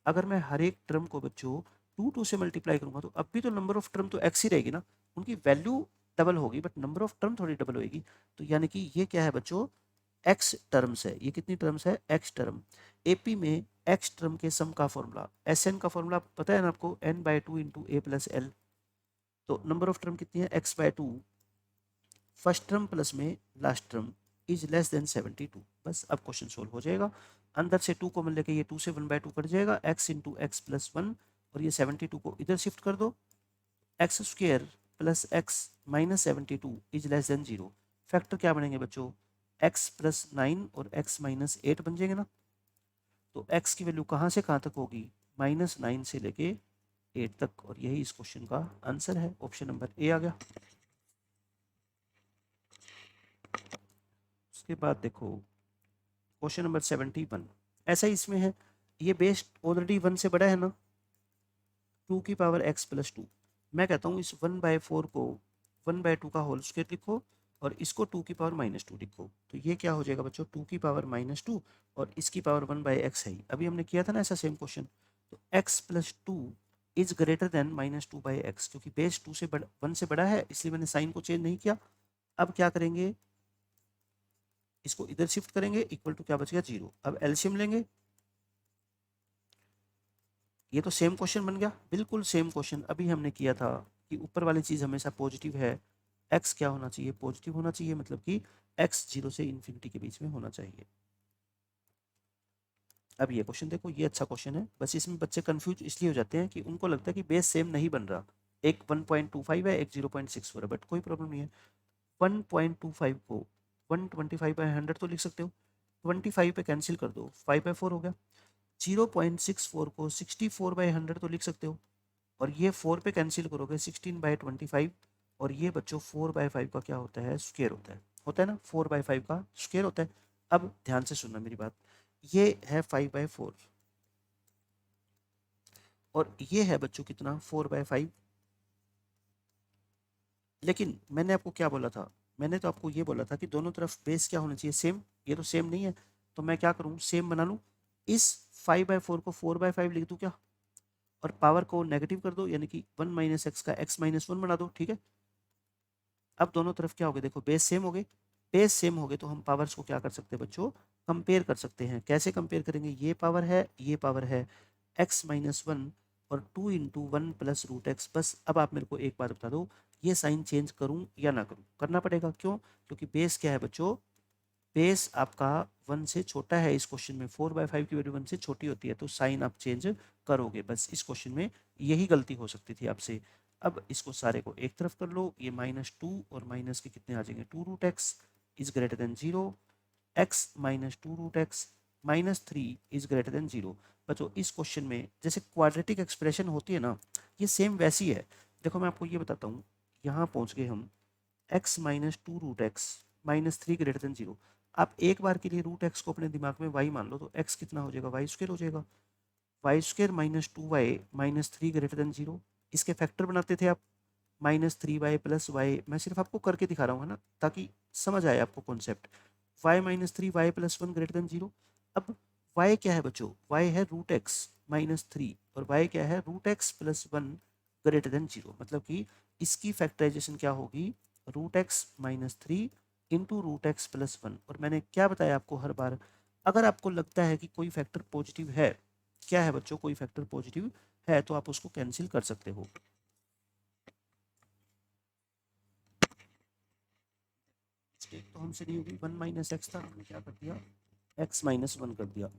Speaker 1: अगर मैं हर एक टर्म को बच्चों 2 2 से मल्टीप्लाई करूंगा तो अब भी तो नंबर ऑफ टर्म तो एक्स ही रहेगी ना, उनकी वैल्यू डबल होगी बट नंबर ऑफ टर्म थोड़ी डबल होगी। तो यानी कि ये क्या है बच्चों, एक्स टर्म्स है। ये कितनी टर्म्स है, एक्स टर्म। एपी में एक्स टर्म के सम का फॉर्मूला, एस एन का फॉर्मूला पता है ना आपको, n/2 इंटू ए प्लस एल। तो नंबर ऑफ टर्म कितनी है, x/2, फर्स्ट टर्म प्लस में last term is less then 72। बस अब क्वेश्चन सोल्व हो जाएगा। अंदर से 2 कॉमन लेके ये 2 से 1/2 कट जाएगा, x इंटू एक्स प्लस 1, और ये 72 को इधर शिफ्ट कर दो, x square plus x minus 72 is less then 0। Factor क्या बनेंगे बच्चों, x प्लस 9 और x माइनस 8 बन जाएंगे ना। तो x की वैल्यू कहाँ से कहाँ तक होगी, -9 से लेके 8 तक, और यही इस क्वेश्चन का आंसर है। ऑप्शन नंबर ए आ गया। उसके बाद देखो क्वेश्चन नंबर 71, ऐसा ही इसमें है, ये बेस ऑलरेडी 1 से बड़ा है ना, 2 की पावर x प्लस 2। मैं कहता हूँ इस 1/4 को 1/2 का होल स्क्वायर लिखो और इसको 2 की पावर -2 लिखो, तो ये क्या हो जाएगा बच्चों, 2 की पावर -2 और इसकी पावर 1/x है ही। अभी हमने किया था ना ऐसा सेम क्वेश्चन। तो x plus 2 is greater then -2/x, क्योंकि बेस 2 से 1 से बड़ा है इसलिए मैंने साइन को चेंज नहीं किया। अब क्या करेंगे, इसको इधर शिफ्ट करेंगे, इक्वल टू क्या बचेगा 0। अब एलसीएम लेंगे, ये तो सेम क्वेश्चन बन गया, बिल्कुल सेम क्वेश्चन अभी हमने किया था कि ऊपर वाली चीज हमेशा पॉजिटिव है, एक्स क्या होना चाहिए, पॉजिटिव होना चाहिए, मतलब कि एक्स 0 से इन्फिनिटी के बीच में होना चाहिए। अब ये क्वेश्चन देखो, ये अच्छा क्वेश्चन है, बस इसमें बच्चे कंफ्यूज इसलिए हो जाते हैं कि उनको लगता है कि बेस सेम नहीं बन रहा, एक 1.25 है एक 0.64 है, बट कोई प्रॉब्लम नहीं है। 1.25 को 125/100 तो लिख सकते हो, 25 पे कैंसिल कर दो, 5/4 हो गया। 0.64 को 64/100 तो लिख सकते हो, और ये 4 पे कैंसिल करोगे 16/25, और ये बच्चों 4/5 का क्या होता है, स्क्वायर होता है ना, 4/5 का स्क्वायर होता है। अब ध्यान से सुनना मेरी बात, ये है 5/4 और ये है बच्चों कितना 4/5। लेकिन मैंने आपको क्या बोला था, मैंने तो आपको ये बोला था कि दोनों तरफ बेस क्या होना चाहिए, सेम। ये तो सेम नहीं है, तो मैं क्या करूँ, सेम बना लूँ, इस 5/4 को 4/5 लिख दूँ क्या, और पावर को नेगेटिव कर दो, यानी कि 1 - x का x-1 बना दो, ठीक है। अब दोनों तरफ क्या हो गए, देखो बेस सेम हो गए, बेस सेम हो गए तो हम पावर्स को क्या कर सकते हैं बच्चों, कंपेयर कर सकते हैं। कैसे कंपेयर करेंगे, ये पावर है ये पावर है, x-1 और 2 इंटू 1 प्लस रूट एक्स। बस अब आप मेरे को एक बात बता दो, ये साइन चेंज करूं या ना करूं, करना पड़ेगा, क्यों, क्योंकि बेस क्या है बच्चों, बेस आपका 1 से छोटा है, इस क्वेश्चन में 4/5 की वैल्यू 1 से छोटी होती है, तो साइन आप चेंज करोगे। बस इस क्वेश्चन में यही गलती हो सकती थी आपसे। अब इसको सारे को एक तरफ कर लो, ये -2 और माइनस के कितने आ जाएंगे 2√x is greater than 0, x minus 2√x -3 is greater than 0। बच्चों इस क्वेश्चन में जैसे क्वाड्रेटिक एक्सप्रेशन होती है ना, ये सेम वैसी है। देखो मैं आपको ये बताता हूँ, यहाँ पहुँच गए हम x minus 2√x -3 greater than 0। आप एक बार के लिए √x को अपने दिमाग में y मान लो, तो x कितना हो जाएगा y² हो जाएगा, y² minus 2y -3 greater than 0। इसके फैक्टर बनाते थे आप, -3y + y, मैं सिर्फ आपको करके दिखा रहा हूँ है ना, ताकि समझ आए आपको concept. y -3y + 1 greater than 0। अब y क्या है बच्चों, y है √x -3 और y क्या है √x + 1 ग्रेटर देन 0। मतलब कि इसकी फैक्टराइजेशन क्या होगी, √x -3 इंटू √x + 1। और मैंने क्या बताया आपको हर बार, अगर आपको लगता है कि कोई फैक्टर पॉजिटिव है, क्या है बच्चों, कोई फैक्टर पॉजिटिव है तो आप उसको कैंसिल कर सकते हो। मिस्टेक तो हमसे नहीं होगी, 1 - x था, हमने क्या कर दिया x - 1 कर दिया।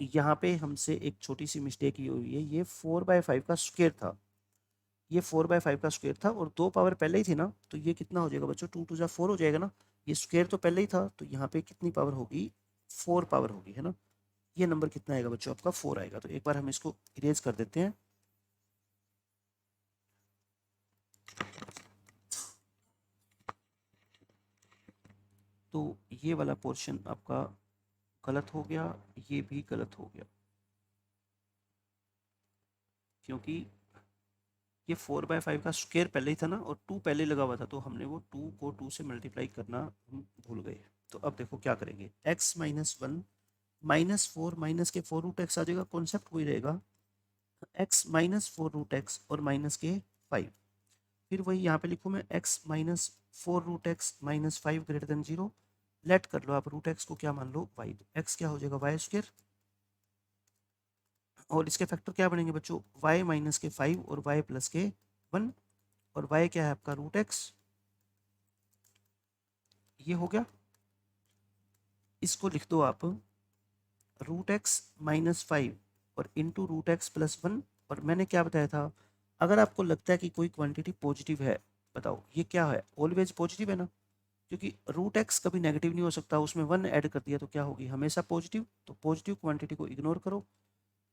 Speaker 1: यहाँ पे हमसे एक छोटी सी मिस्टेक ये हुई है, ये 4/5 का स्क्वायर था, ये 4/5 का स्क्वायर था और 2 पावर पहले ही थी ना, तो ये कितना हो जाएगा बच्चों, 2 × 4 हो जाएगा ना। ये स्क्वायर तो पहले ही था, तो यहाँ पे कितनी पावर होगी, 4 पावर होगी है ना। ये नंबर कितना आएगा बच्चों आपका 4 आएगा। तो एक बार हम इसको इरेज कर देते हैं। तो ये वाला पोर्शन आपका गलत हो गया, ये भी गलत हो गया, क्योंकि ये 4/5 का स्क्वायर पहले ही था ना और 2 पहले लगा हुआ था, तो हमने वो 2 को 2 से मल्टीप्लाई करना हम भूल गए। तो अब देखो क्या करेंगे, x - 1 -4 माइनस के 4√x आ जाएगा, कॉन्सेप्ट वही रहेगा, x -4√x और माइनस के 5। फिर वही यहाँ पे लिखूँ मैं, x -4√x -5 greater than 0। Late कर लो आप, √x को क्या मान लो y, तो x क्या हो जाएगा y², और इसके फैक्टर क्या बनेंगे बच्चों, y - के 5 और y + के 1, और y क्या है आपका √x, ये हो गया। इसको लिख दो आप √x -5 और इंटू √x + 1। और मैंने क्या बताया था, अगर आपको लगता है कि कोई क्वांटिटी पॉजिटिव है, बताओ ये क्या है, ऑलवेज पॉजिटिव है ना, क्योंकि √x कभी नेगेटिव नहीं हो सकता, उसमें 1 ऐड कर दिया तो क्या होगी, हमेशा पॉजिटिव। तो पॉजिटिव क्वांटिटी को इग्नोर करो,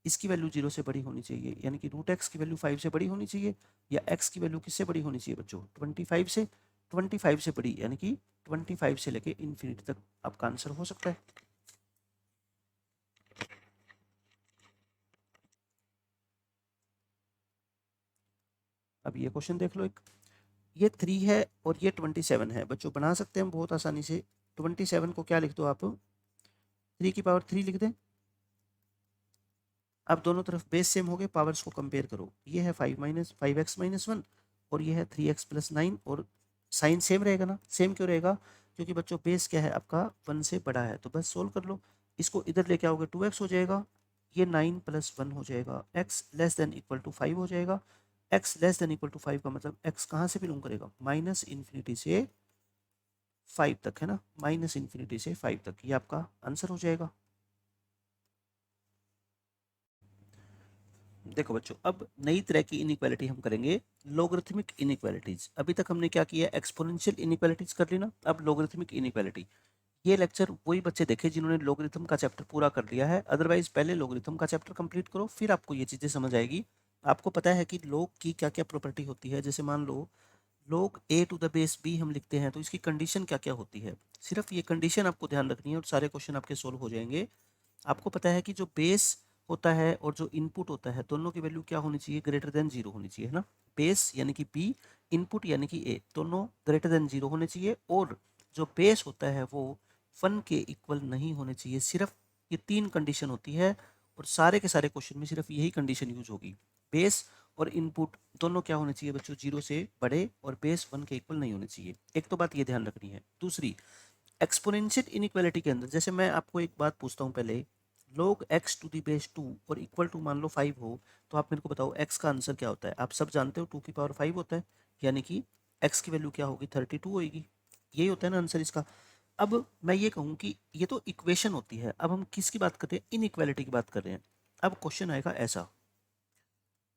Speaker 1: इसकी वैल्यू 0 से बड़ी होनी चाहिए, यानी कि √x की वैल्यू 5 से बड़ी होनी चाहिए, या x की वैल्यू किससे बड़ी होनी चाहिए बच्चों, 25 से। 25 से बड़ी, यानी कि 25 से लेके इन्फिनिटी तक आपका आंसर हो सकता है। अब ये क्वेश्चन देख लो, एक ये 3 है और ये 27 है बच्चों, बना सकते हैं हम बहुत आसानी से। 27 को क्या लिख दो आप, 3 की पावर 3 लिख दें। अब दोनों तरफ बेस सेम हो गए, पावर्स को कंपेयर करो, ये है 5x - 1 और ये है 3x + 9, और साइन सेम रहेगा ना, सेम क्यों रहेगा, क्योंकि बच्चों बेस क्या है आपका 1 से बड़ा है। तो बस सोल्व कर लो, इसको इधर लेके आओगे 2x हो जाएगा, ये 9 + 1 हो जाएगा, x < 5 हो जाएगा। x < 5 का मतलब x कहाँ से बिलोंग करेगा, -∞ से 5 तक है ना, -∞ से 5 तक, ये आपका आंसर हो जाएगा। देखो बच्चों, अब नई तरह की इनइक्वालिटी हम करेंगे, लोगरिथमिक इनइक्वालिटीज। अभी तक हमने क्या किया, एक्सपोनेंशियल इनइक्वालिटीज कर ली ना, अब लोगरिथमिक इनइक्वालिटी। ये लेक्चर वही बच्चे देखे जिन्होंने लोगरिथम का चैप्टर पूरा कर लिया है, अदरवाइज पहले लोगरिथम का चैप्टर कंप्लीट करो, फिर आपको ये चीज़ें समझ आएगी। आपको पता है कि लोग की क्या क्या प्रॉपर्टी होती है, जैसे मान लो लोग a⁵b हम लिखते हैं, तो इसकी कंडीशन क्या क्या होती है, सिर्फ ये कंडीशन आपको ध्यान रखनी है और सारे क्वेश्चन आपके सोल्व हो जाएंगे। आपको पता है कि जो बेस होता है और जो इनपुट होता है, दोनों की वैल्यू क्या होनी चाहिए, ग्रेटर देन 0 होनी चाहिए है ना। बेस यानी कि b, इनपुट यानी कि a, दोनों ग्रेटर देन 0 होने चाहिए, और जो बेस होता है वो 1 के इक्वल नहीं होने चाहिए। सिर्फ ये 3 कंडीशन होती है और सारे के सारे क्वेश्चन में सिर्फ यही कंडीशन यूज होगी। बेस और इनपुट दोनों क्या होने चाहिए बच्चों, 0 से बड़े, और बेस 1 के इक्वल नहीं होने चाहिए। एक तो बात ये ध्यान रखनी है। दूसरी, एक्सपोनेंशियल इनइक्वालिटी के अंदर जैसे मैं आपको एक बात पूछता हूँ पहले, log x⁻² और इक्वल टू मान लो 5 हो, तो आप मेरे को बताओ x का आंसर क्या होता है। आप सब जानते हो 2 की पावर 5 होता है, यानी कि x की वैल्यू क्या होगी, 32 होगी। यही होता है ना आंसर इसका। अब मैं ये कहूँ कि ये तो इक्वेशन होती है, अब हम किसकी बात कर रहे हैं, इनइक्वालिटी की बात कर रहे हैं। अब क्वेश्चन आएगा ऐसा,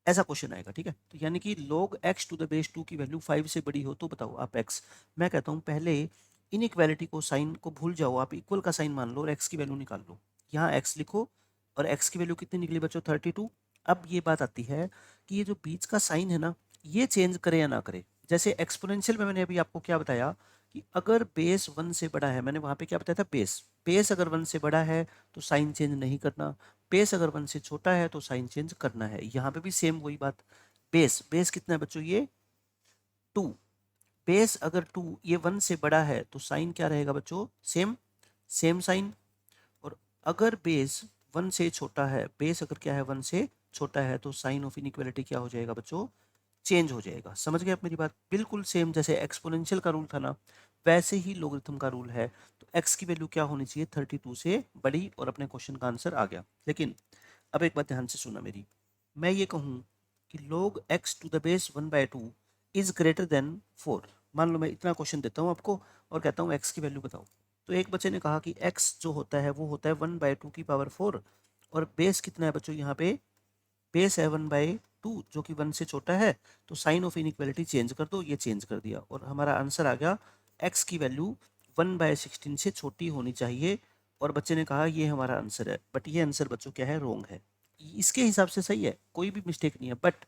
Speaker 1: ऐसा क्वेश्चन आएगा, ठीक है। तो यानी कि log x to the base 2 की वैल्यू 5 से बड़ी हो तो बताओ आप x। मैं कहता हूँ पहले इनइक्वालिटी को, साइन को भूल जाओ, आप इक्वल का साइन मान लो और x की वैल्यू निकाल लो। यहाँ x लिखो और x की वैल्यू कितनी निकली बच्चों, 32। अब ये बात आती है कि ये जो बीच का साइन है ना, ये चेंज करे या ना करे। जैसे एक्सपोनेंशियल में मैंने अभी आपको क्या बताया कि अगर बेस 1 से बड़ा है, मैंने वहाँ पे क्या बताया था, बेस बेस अगर 1 से बड़ा है तो साइन चेंज नहीं करना, बेस अगर 1 से छोटा है तो साइन चेंज करना है। यहाँ पे भी सेम वही बात। बेस बेस कितना है बच्चों, ये 2। बेस अगर 2 ये 1 से बड़ा है तो साइन क्या रहेगा बच्चों, सेम सेम साइन। और अगर बेस 1 से छोटा है, बेस अगर क्या है 1 से छोटा है तो साइन ऑफ इनइक्वालिटी क्या हो जाएगा बच्चों, चेंज हो जाएगा। समझ गए आप मेरी बात, बिल्कुल सेम जैसे एक्सपोनेंशियल का रूल था ना, वैसे ही लोगरिथम का रूल है। तो x की वैल्यू क्या होनी चाहिए, 32 से बड़ी, और अपने क्वेश्चन का आंसर आ गया। लेकिन अब एक बात ध्यान से सुनना मेरी, मैं ये कहूँ कि log x to the base 1/2 is greater than 4। मान लो मैं इतना क्वेश्चन देता हूँ आपको और कहता हूँ x की वैल्यू बताओ। तो एक बच्चे ने कहा कि x जो होता है वो होता है 1/2 की पावर 4, और बेस कितना है बच्चों, यहाँ पे बेस है 1/2 जो कि 1 से छोटा है, तो साइन ऑफ इनइक्वालिटी चेंज कर दो। ये चेंज कर दिया और हमारा आंसर आ गया x की वैल्यू 1/16 से छोटी होनी चाहिए। और बच्चे ने कहा ये हमारा आंसर है, बट ये आंसर बच्चों क्या है, रॉन्ग है। इसके हिसाब से सही है, कोई भी मिस्टेक नहीं है, बट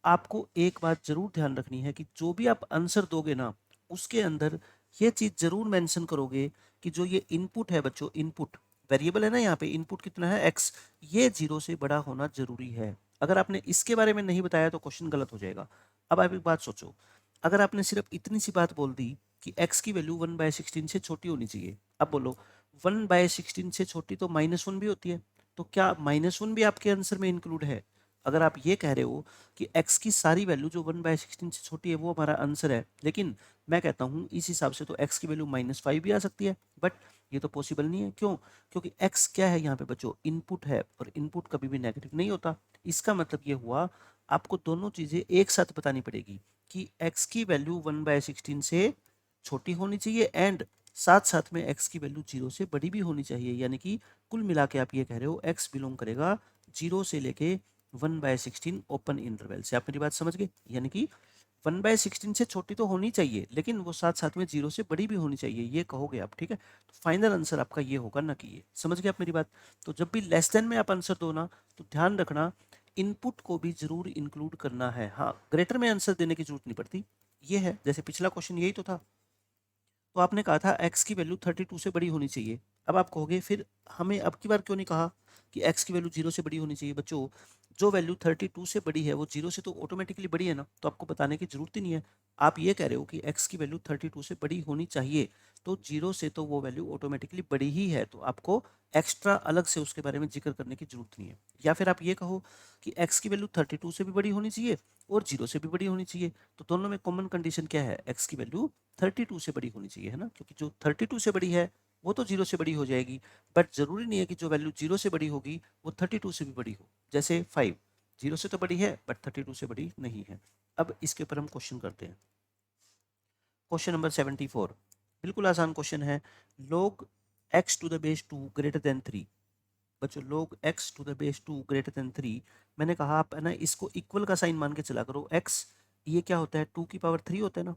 Speaker 1: आपको एक बात जरूर ध्यान रखनी है कि जो भी आप आंसर दोगे ना, उसके अंदर ये चीज़ जरूर मेंशन करोगे कि जो ये इनपुट है बच्चों, इनपुट वेरिएबल है ना, यहाँ पे इनपुट कितना है x, ये 0 से बड़ा होना जरूरी है। अगर आपने इसके बारे में नहीं बताया तो क्वेश्चन गलत हो जाएगा। अब आप एक बात सोचो, अगर आपने सिर्फ इतनी सी बात बोल दी कि x की वैल्यू 1/16 से छोटी होनी चाहिए, अब बोलो 1/16 से छोटी तो -1 भी होती है, तो क्या -1 भी आपके आंसर में इंक्लूड है? अगर आप ये कह रहे हो कि x की सारी वैल्यू जो 1/16 से छोटी है वो हमारा आंसर है, लेकिन मैं कहता हूँ इस हिसाब से तो x की वैल्यू -5 भी आ सकती है, बट ये तो पॉसिबल नहीं है। क्यों? क्योंकि x क्या है यहाँ पे बच्चों, इनपुट है, और इनपुट कभी भी नेगेटिव नहीं होता। इसका मतलब ये हुआ आपको दोनों चीजें एक साथ बतानी पड़ेगी कि x की वैल्यू 1/16 से छोटी होनी चाहिए एंड साथ साथ में x की वैल्यू 0 से बड़ी भी होनी चाहिए। यानी कि कुल मिला के आप ये कह रहे हो x बिलोंग करेगा 0 से लेके 1/16 ओपन इंटरवल से। आप मेरी बात समझ गए? यानी कि 1/16 से छोटी तो होनी चाहिए, लेकिन वो साथ साथ में 0 से बड़ी भी होनी चाहिए, ये कहोगे आप, ठीक है। तो फाइनल आंसर आपका ये होगा ना कि ये। समझ गए आप मेरी बात? तो जब भी लेस देन में आप आंसर दो ना, तो ध्यान रखना इनपुट को भी जरूर इंक्लूड करना है। हाँ, ग्रेटर में आंसर देने की जरूरत नहीं पड़ती। ये है, जैसे पिछला क्वेश्चन यही तो था, तो आपने कहा था x की वैल्यू 32 से बड़ी होनी चाहिए। अब आप कहोगे फिर हमें अब की बार क्यों नहीं कहा कि x की वैल्यू 0 से बड़ी होनी चाहिए? बच्चों, जो वैल्यू 32 से बड़ी है वो 0 से तो ऑटोमेटिकली बड़ी है ना, तो आपको बताने की जरूरत ही नहीं है। आप ये कह रहे हो कि x की वैल्यू 32 से बड़ी होनी चाहिए, तो 0 से तो वो वैल्यू ऑटोमेटिकली बड़ी ही है, तो आपको एक्स्ट्रा अलग से उसके बारे में जिक्र करने की जरूरत नहीं है। या फिर आप ये कहो कि x की वैल्यू 32 से भी बड़ी होनी चाहिए और 0 से भी बड़ी होनी चाहिए, तो दोनों में कॉमन कंडीशन क्या है, x की वैल्यू 32 से बड़ी होनी चाहिए, है ना, क्योंकि जो 32 से बड़ी है वो तो 0 से बड़ी हो जाएगी, बट जरूरी नहीं है कि जो वैल्यू 0 से बड़ी होगी वो 32 से भी बड़ी हो। जैसे 5 0 से तो बड़ी है बट 32 से बड़ी नहीं है। अब इसके ऊपर हम क्वेश्चन करते हैं। क्वेश्चन नंबर 74, बिल्कुल आसान क्वेश्चन है। log x to the base 2 greater than 3। बच्चों, log x to the base 2 greater than 3, मैंने कहा आप है ना इसको इक्वल का साइन मान के चला करो। x ये क्या होता है, 2 की पावर 3 होता है ना।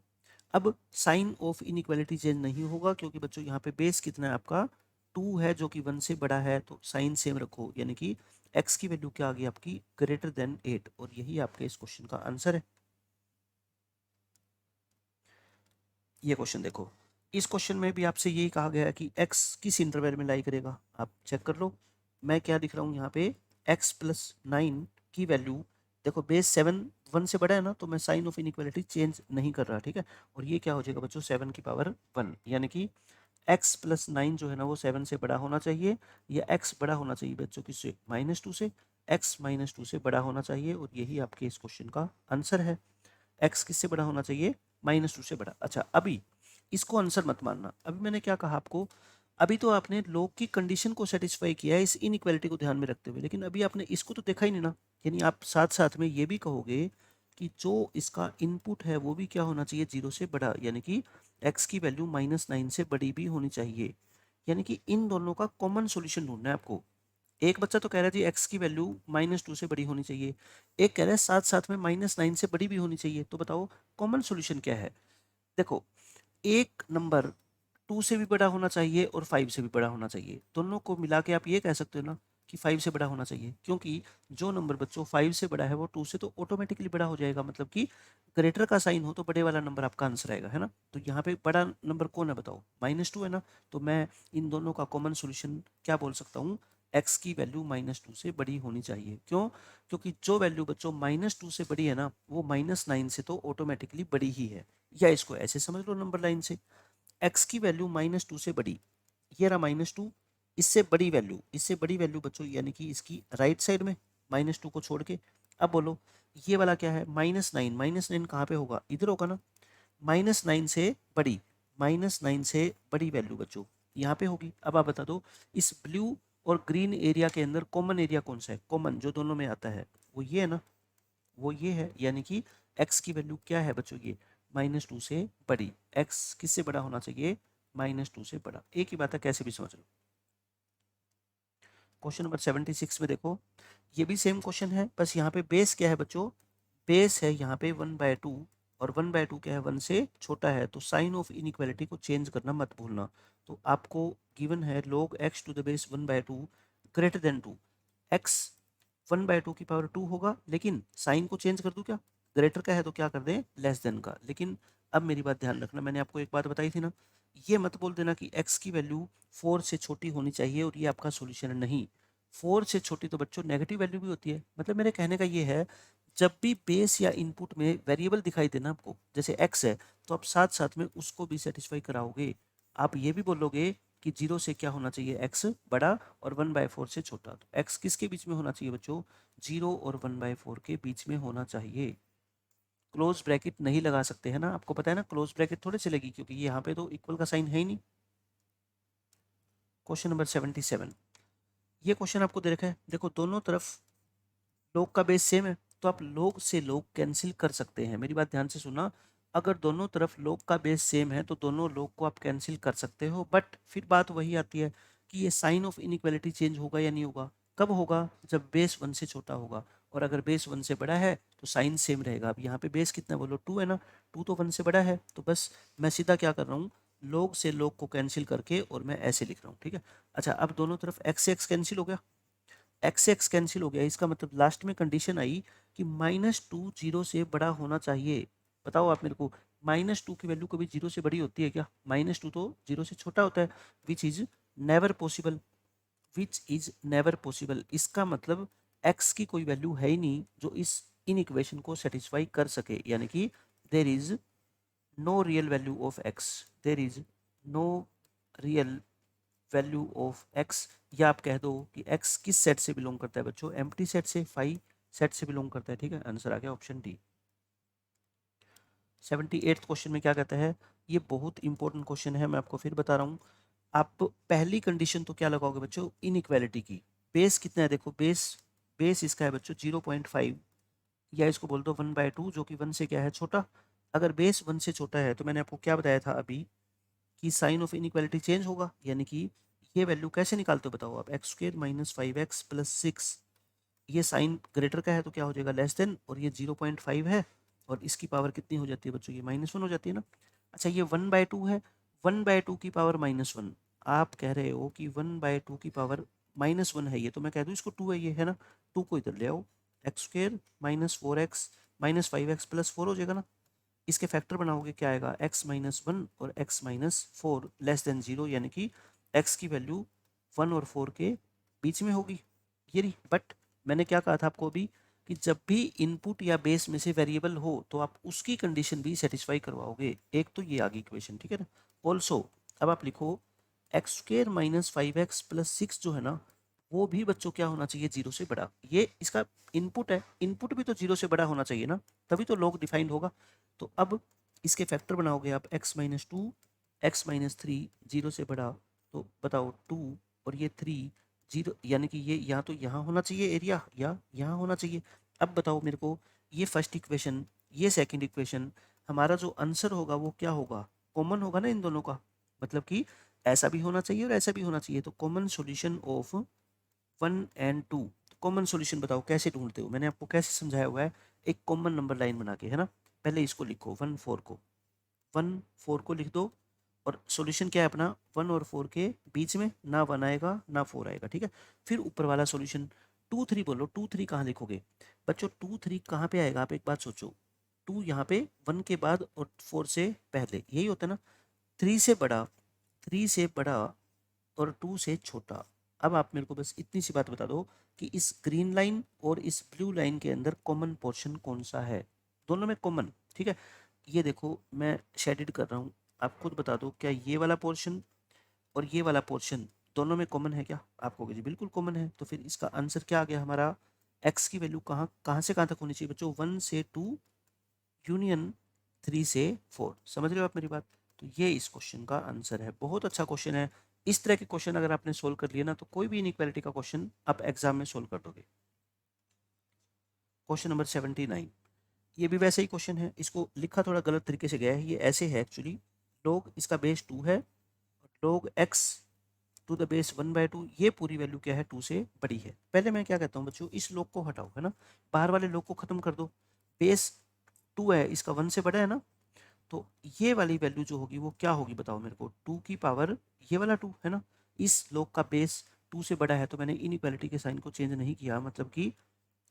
Speaker 1: अब साइन ऑफ इनइक्वालिटी चेंज नहीं होगा क्योंकि बच्चों यहाँ पे बेस कितना है आपका, 2 है जो कि 1 से बड़ा है, तो साइन सेम रखो। यानी कि x की वैल्यू क्या आ गई आपकी, ग्रेटर देन 8, और यही आपके इस क्वेश्चन का आंसर है। ये क्वेश्चन देखो, इस क्वेश्चन में भी आपसे यही कहा गया है कि x किस इंटरवल में लाई करेगा। आप चेक कर लो, मैं क्या दिख रहा हूँ यहाँ पे, x+9 की वैल्यू देखो, बेस 7 1 से बड़ा है ना, तो मैं साइन ऑफ इनइक्वालिटी चेंज नहीं कर रहा, ठीक है। और ये क्या हो जाएगा बच्चों, 7 की पावर 1, यानी कि x+9 जो है ना वो 7 से बड़ा होना चाहिए, या x बड़ा होना चाहिए बच्चों किससे, -2 से। x -2 से बड़ा होना चाहिए, और यही आपके इस क्वेश्चन का आंसर है। x किससे बड़ा होना चाहिए, -2 से बड़ा। अच्छा, अभी इसको आंसर मत मानना। अभी मैंने क्या कहा आपको, अभी तो आपने लोग की कंडीशन को सेटिस्फाई किया है इस इनइक्वालिटी को ध्यान में रखते हुए, लेकिन अभी आपने इसको तो देखा ही नहीं ना। यानी आप साथ साथ में ये भी कहोगे कि जो इसका इनपुट है वो भी क्या होना चाहिए, 0 से बड़ा, यानी कि x की वैल्यू -9 से बड़ी भी होनी चाहिए। यानी कि इन दोनों का कॉमन सॉल्यूशन ढूंढना है आपको। एक बच्चा तो कह रहा है जी एक्स की वैल्यू -2 से बड़ी होनी चाहिए, एक कह रहा है साथ साथ में -9 से बड़ी भी होनी चाहिए। तो बताओ कॉमन सोल्यूशन क्या है? देखो, एक नंबर 2 से भी बड़ा होना चाहिए और 5 से भी बड़ा होना चाहिए। दोनों को मिला के आप ये कह सकते हो ना कि 5 से बड़ा होना चाहिए, क्योंकि जो नंबर बच्चों 5 से बड़ा है वो 2 से तो ऑटोमेटिकली बड़ा हो जाएगा, मतलब कि ग्रेटर का साइन हो तो बड़े वाला नंबर आपका आंसर आएगा, है ना? तो यहाँ पे बड़ा नंबर कौन है बताओ? -2 है ना? तो मैं इन दोनों का कॉमन सोल्यूशन क्या बोल सकता हूँ? एक्स की वैल्यू -2 से बड़ी होनी चाहिए। क्यों? क्योंकि जो वैल्यू बच्चों -2 से बड़ी है ना, वो -9 से तो ऑटोमेटिकली बड़ी ही है। या इसको ऐसे समझ लो नंबर लाइन से, एक्स की वैल्यू -2 से बड़ी, ये रहा -2, इससे बड़ी वैल्यू बच्चों यानी कि इसकी राइट साइड में -2 को छोड़ के। अब बोलो ये वाला क्या है? -9, -9 कहाँ पे होगा? इधर होगा ना। -9 से बड़ी, -9 से बड़ी वैल्यू बच्चों यहाँ पे होगी। अब आप बता दो इस ब्लू और ग्रीन एरिया के अंदर कॉमन एरिया कौन सा है? कॉमन जो दोनों में आता है वो ये है ना, वो ये है। यानी कि x की वैल्यू क्या है बच्चों? ये -2 से बड़ी। x किससे बड़ा होना चाहिए? -2 से बड़ा। एक ही बात है, कैसे भी समझ लो। क्वेश्चन नंबर 76 में देखो, ये भी सेम क्वेश्चन है, बस यहाँ पे बेस क्या है बच्चों? बेस है यहाँ पे 1/2 और 1/2 क्या है? 1 से छोटा है। तो साइन ऑफ इनइक्वालिटी को चेंज करना मत भूलना। तो आपको गिवन है log x to the base 1/2 greater than 2। x 1/2 की पावर 2 होगा, लेकिन साइन को चेंज कर दूं क्या? ग्रेटर का है तो क्या कर दें? लेस देन का। लेकिन अब मेरी बात ध्यान रखना, मैंने आपको एक बात बताई थी ना, ये मत बोल देना कि x की वैल्यू 4 से छोटी होनी चाहिए और ये आपका सोल्यूशन है। नहीं, 4 से छोटी तो बच्चों नेगेटिव वैल्यू भी होती है। मतलब मेरे कहने का ये है, जब भी बेस या इनपुट में वेरिएबल दिखाई देना आपको, जैसे x है, तो आप साथ साथ में उसको भी सेटिस्फाई कराओगे। आप ये भी बोलोगे कि 0 से क्या होना चाहिए? x बड़ा और 1/4 से छोटा। तो x किसके बीच में होना चाहिए बच्चों? 0 और 1/4 के बीच में होना चाहिए। क्लोज ब्रैकेट नहीं लगा सकते, है ना? आपको पता है ना, क्लोज ब्रैकेट थोड़ी चलेगी, क्योंकि यहाँ पे तो इक्वल का साइन है ही नहीं। क्वेश्चन नंबर 77, ये क्वेश्चन आपको दे रखा है। देखो दोनों तरफ लोग का बेस सेम है, तो आप लोग से लोग कैंसिल कर सकते हैं। मेरी बात ध्यान से सुना, अगर दोनों तरफ लोग का बेस सेम है तो दोनों लोग को आप कैंसिल कर सकते हो। बट फिर बात वही आती है कि ये साइन ऑफ इनइक्वालिटी चेंज होगा या नहीं होगा? कब होगा? जब बेस 1 से छोटा होगा। और अगर बेस 1 से बड़ा है तो साइन सेम रहेगा। अब यहाँ पे बेस कितना बोलो? 2 है ना? 2 तो 1 से बड़ा है, तो बस मैं सीधा क्या कर रहा हूँ, लोग से लोग को कैंसिल करके और मैं ऐसे लिख रहा हूँ। ठीक है? अच्छा, अब दोनों तरफ एक्स से एक्स कैंसिल हो गया, एक्स से एक्स कैंसिल हो गया। इसका मतलब लास्ट में कंडीशन आई कि -2 0 से बड़ा होना चाहिए। बताओ आप मेरे को, -2 की वैल्यू कभी 0 से बड़ी होती है क्या? -2 तो 0 से छोटा होता है। Which is never possible, which is never possible. इसका मतलब x की कोई वैल्यू है ही नहीं जो इस इन इक्वेशन को सेटिस्फाई कर सके। यानी कि there is no real value of x, there is no real value of x। या आप कह दो कि x किस सेट से बिलोंग करता है बच्चों? एम्प्टी सेट से, फाई सेट से बिलोंग करता है। ठीक है, आंसर आ गया ऑप्शन डी। 78 क्वेश्चन में क्या कहता है? ये बहुत इंपॉर्टेंट क्वेश्चन है, मैं आपको फिर बता रहा हूँ। आप पहली कंडीशन तो क्या लगाओगे बच्चों? इनइक्वालिटी की। बेस कितना है? देखो बेस, बेस इसका है बच्चों 0.5, या इसको बोल दो 1/2, जो कि 1 से क्या है? छोटा। अगर बेस 1 से छोटा है तो मैंने आपको क्या बताया था अभी कि साइन ऑफ इनइक्वालिटी चेंज होगा। यानी कि ये वैल्यू कैसे निकालते हो बताओ आप? x² - 5x + 6, ये साइन ग्रेटर का है तो क्या हो जाएगा? Less than. और ये 0.5 है और इसकी पावर कितनी हो जाती है बच्चों? ये -1 हो जाती है ना। अच्छा, ये 1/2 है, 1/2 की पावर -1। आप कह रहे हो कि 1/2 की पावर -1 है ये, तो मैं कह दूं इसको 2 है ये, है ना? 2 को इधर ले आओ, x² - 4x - 5x + 4 हो जाएगा ना। इसके फैक्टर बनाओगे क्या आएगा? x - 1 और x - 4 लेस देन 0, यानी कि x की वैल्यू 1 और 4 के बीच में होगी। ये रही। बट मैंने क्या कहा था आपको अभी कि जब भी इनपुट या बेस में से वेरिएबल हो तो आप उसकी कंडीशन भी सेटिस्फाई करवाओगे। एक तो ये आ गई इक्वेशन, ठीक है ना। ऑल्सो अब आप लिखो x² - 5x + 6 जो है ना, वो भी बच्चों क्या होना चाहिए? 0 से बड़ा। ये इसका इनपुट है, इनपुट भी तो 0 से बड़ा होना चाहिए ना, तभी तो लॉग डिफाइंड होगा। तो अब इसके फैक्टर बनाओगे आप, x - 2 x - 3 0 से बड़ा, तो बताओ 2 और ये 3 0, यानी कि ये या तो यहाँ होना चाहिए एरिया या यहाँ होना चाहिए। अब बताओ मेरे को, ये फर्स्ट इक्वेशन, ये सेकंड इक्वेशन, हमारा जो आंसर होगा वो क्या होगा? कॉमन होगा ना इन दोनों का। मतलब कि ऐसा भी होना चाहिए और ऐसा भी होना चाहिए। तो common solution of 1 and 2, common solution बताओ कैसे ढूंढते हो, मैंने आपको कैसे समझाया हुआ है, एक कॉमन नंबर लाइन बना के, है ना। पहले इसको लिखो 1 4 को, 1 4 को लिख दो, और सॉल्यूशन क्या है अपना, 1 और 4 के बीच में ना 1 आएगा ना 4 आएगा, ठीक है। फिर ऊपर वाला सॉल्यूशन 2 3 बोलो, 2 3 कहाँ लिखोगे बच्चों, 2 3 कहाँ पे आएगा, आप एक बात सोचो, 2 यहाँ पे 1 के बाद और 4 से पहले, यही होता है ना। 3 से बड़ा, 3 से बड़ा और 2 से छोटा। अब आप मेरे को बस इतनी सी बात बता दो कि इस ग्रीन लाइन और इस ब्लू लाइन के अंदर कॉमन पोर्शन कौन सा है, दोनों में कॉमन, ठीक है। ये देखो मैं शेडेड कर रहा हूँ, आप खुद बता दो क्या ये वाला पोर्शन और ये वाला पोर्शन दोनों में कॉमन है क्या, आप कहोगे जी बिल्कुल कॉमन है, तो फिर इसका आंसर क्या आ गया हमारा, एक्स की वैल्यू कहाँ कहाँ से कहाँ तक होनी चाहिए बच्चों, 1 से 2 यूनियन 3 से 4, समझ रहे हो आप मेरी बात। तो ये इस क्वेश्चन का आंसर है, बहुत अच्छा क्वेश्चन है। इस तरह के क्वेश्चन अगर आपने सोल्व कर लिया ना, तो कोई भी इनइक्वालिटी का क्वेश्चन आप एग्जाम में सोल्व कर दोगे। क्वेश्चन नंबर 79, ये भी वैसे ही क्वेश्चन है, इसको लिखा थोड़ा गलत तरीके से गया है, ये ऐसे है एक्चुअली, लोग इसका बेस 2 है, लोग x टू द बेस 1/2, ये पूरी वैल्यू क्या है 2 से बड़ी है। पहले मैं क्या कहता हूँ बच्चों, इस लोग को हटाओ, है ना, बाहर वाले लोग को खत्म कर दो, बेस 2 है, इसका 1 से बड़ा है ना, तो ये वाली वैल्यू जो होगी वो क्या होगी बताओ मेरे को, 2 की पावर ये वाला 2 है ना, इस लोग का बेस 2 से बड़ा है, तो मैंने इनइक्वालिटी के साइन को चेंज नहीं किया, मतलब कि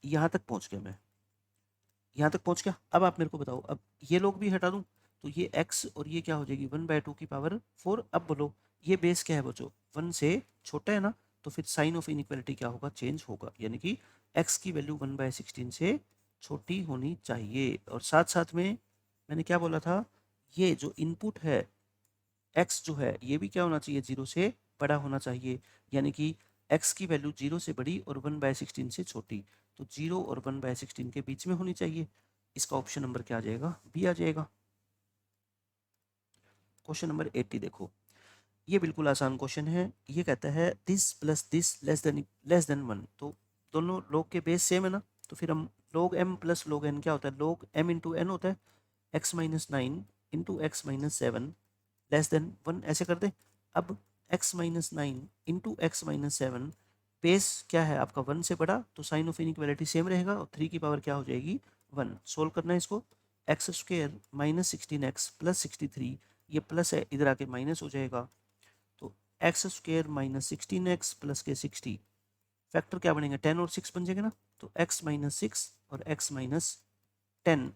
Speaker 1: यहाँ तक पहुँच गया मैं, यहाँ तक पहुँच गया। अब आप मेरे को बताओ, अब ये लोग भी हटा दूँ, तो ये x और ये क्या हो जाएगी 1/2 की पावर 4। अब बोलो ये बेस क्या है बच्चों, 1 से छोटा है ना, तो फिर साइन ऑफ इनइक्वालिटी क्या होगा, चेंज होगा, यानी कि x की वैल्यू 1/16 से छोटी होनी चाहिए। और साथ साथ में मैंने क्या बोला था, ये जो इनपुट है x जो है ये भी क्या होना चाहिए, 0 से बड़ा होना चाहिए, यानी कि x की वैल्यू 0 से बड़ी और 1/16 से छोटी, तो 0 और 1/16 के बीच में होनी चाहिए। इसका ऑप्शन नंबर क्या आ जाएगा, बी आ जाएगा। क्वेश्चन नंबर 80 देखो, ये बिल्कुल आसान क्वेश्चन है, ये कहता है this plus this less than 1, तो दोनों लोग के बेस सेम है ना, तो फिर हम log m plus log n क्या होता है, log m इंटू एन होता है, x-9 into x-7 less than 1 ऐसे कर दे। अब x-9 इंटू x-7 बेस क्या है आपका 1 से बड़ा, तो साइन ऑफ इनइक्वालिटी सेम रहेगा, और 3 की पावर क्या हो जाएगी 1। सोल्व करना है इसको, x square minus 16x plus 63, ये प्लस है इधर आके माइनस हो जाएगा, तो x square minus 16x plus के 60, फैक्टर क्या बनेंगे 10 और 6 बन जाएंगे ना, तो x-6 और x-10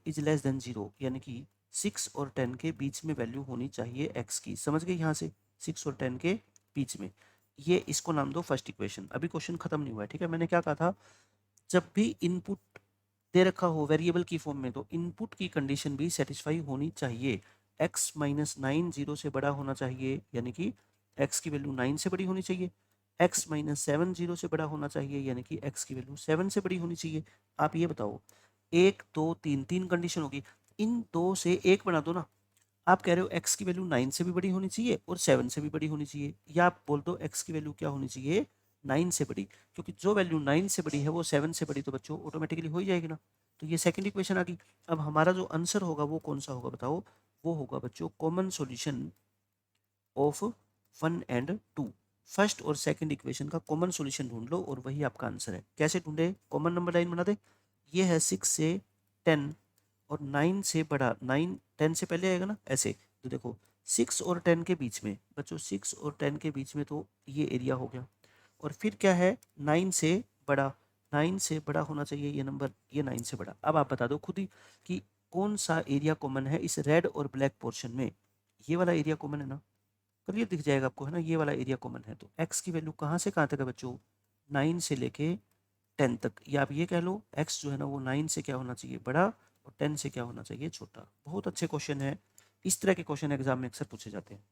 Speaker 1: इज लेस देन 0, यानी कि 6 और 10 के बीच में वैल्यू होनी चाहिए x की, समझ गए यहाँ से, 6 और 10 के बीच में, ये इसको नाम दो फर्स्ट इक्वेशन। अभी क्वेश्चन खत्म नहीं हुआ है, ठीक है। मैंने क्या कहा था, जब भी इनपुट दे रखा हो वेरिएबल की फॉर्म में, तो इनपुट की कंडीशन भी सेटिस्फाई होनी चाहिए, x-9 0 से बड़ा होना चाहिए, यानी कि x की वैल्यू 9 से बड़ी होनी चाहिए, x-7 0 से बड़ा होना चाहिए, यानी कि x की वैल्यू 7 से बड़ी होनी चाहिए। आप ये बताओ, 1 2 3 3 कंडीशन होगी, इन दो से एक बना दो ना। आप कह रहे हो x की वैल्यू 9 से भी बड़ी होनी चाहिए और 7 से भी बड़ी होनी चाहिए, या आप बोल दो x की वैल्यू क्या होनी चाहिए 9 से बड़ी, क्योंकि जो वैल्यू 9 से बड़ी है वो 7 से बड़ी, तो बच्चों ऑटोमेटिकली हो ही जाएगी ना। तो ये सेकंड इक्वेशन आ गई। अब हमारा जो आंसर होगा वो कौन सा होगा बताओ, वो होगा बच्चों common solution of 1 and 2। First और सेकंड इक्वेशन का कॉमन सॉल्यूशन ढूंढ लो और वही आपका आंसर है। कैसे ढूंढे, कॉमन नंबर लाइन बना दे, ये है 6 से 10 और 9 से बड़ा, 9 10 से पहले आएगा ना ऐसे, तो देखो 6 और 10 के बीच में बच्चों, 6 और 10 के बीच में, तो ये एरिया हो गया। और फिर क्या है 9 से बड़ा, 9 से बड़ा होना चाहिए ये नंबर, ये 9 से बड़ा। अब आप बता दो खुद ही कि कौन सा एरिया कॉमन है इस रेड और ब्लैक पोर्शन में, ये वाला एरिया कॉमन है ना, क्लियर दिख जाएगा आपको, है ना, ये वाला एरिया कॉमन है। तो x की वैल्यू कहाँ से कहाँ तक है बच्चों, 9 से लेके 10 तक, या आप ये कह लो x जो है ना वो 9 से क्या होना चाहिए बड़ा और 10 से क्या होना चाहिए छोटा। बहुत अच्छे क्वेश्चन है, इस तरह के क्वेश्चन एग्जाम में अक्सर पूछे जाते हैं।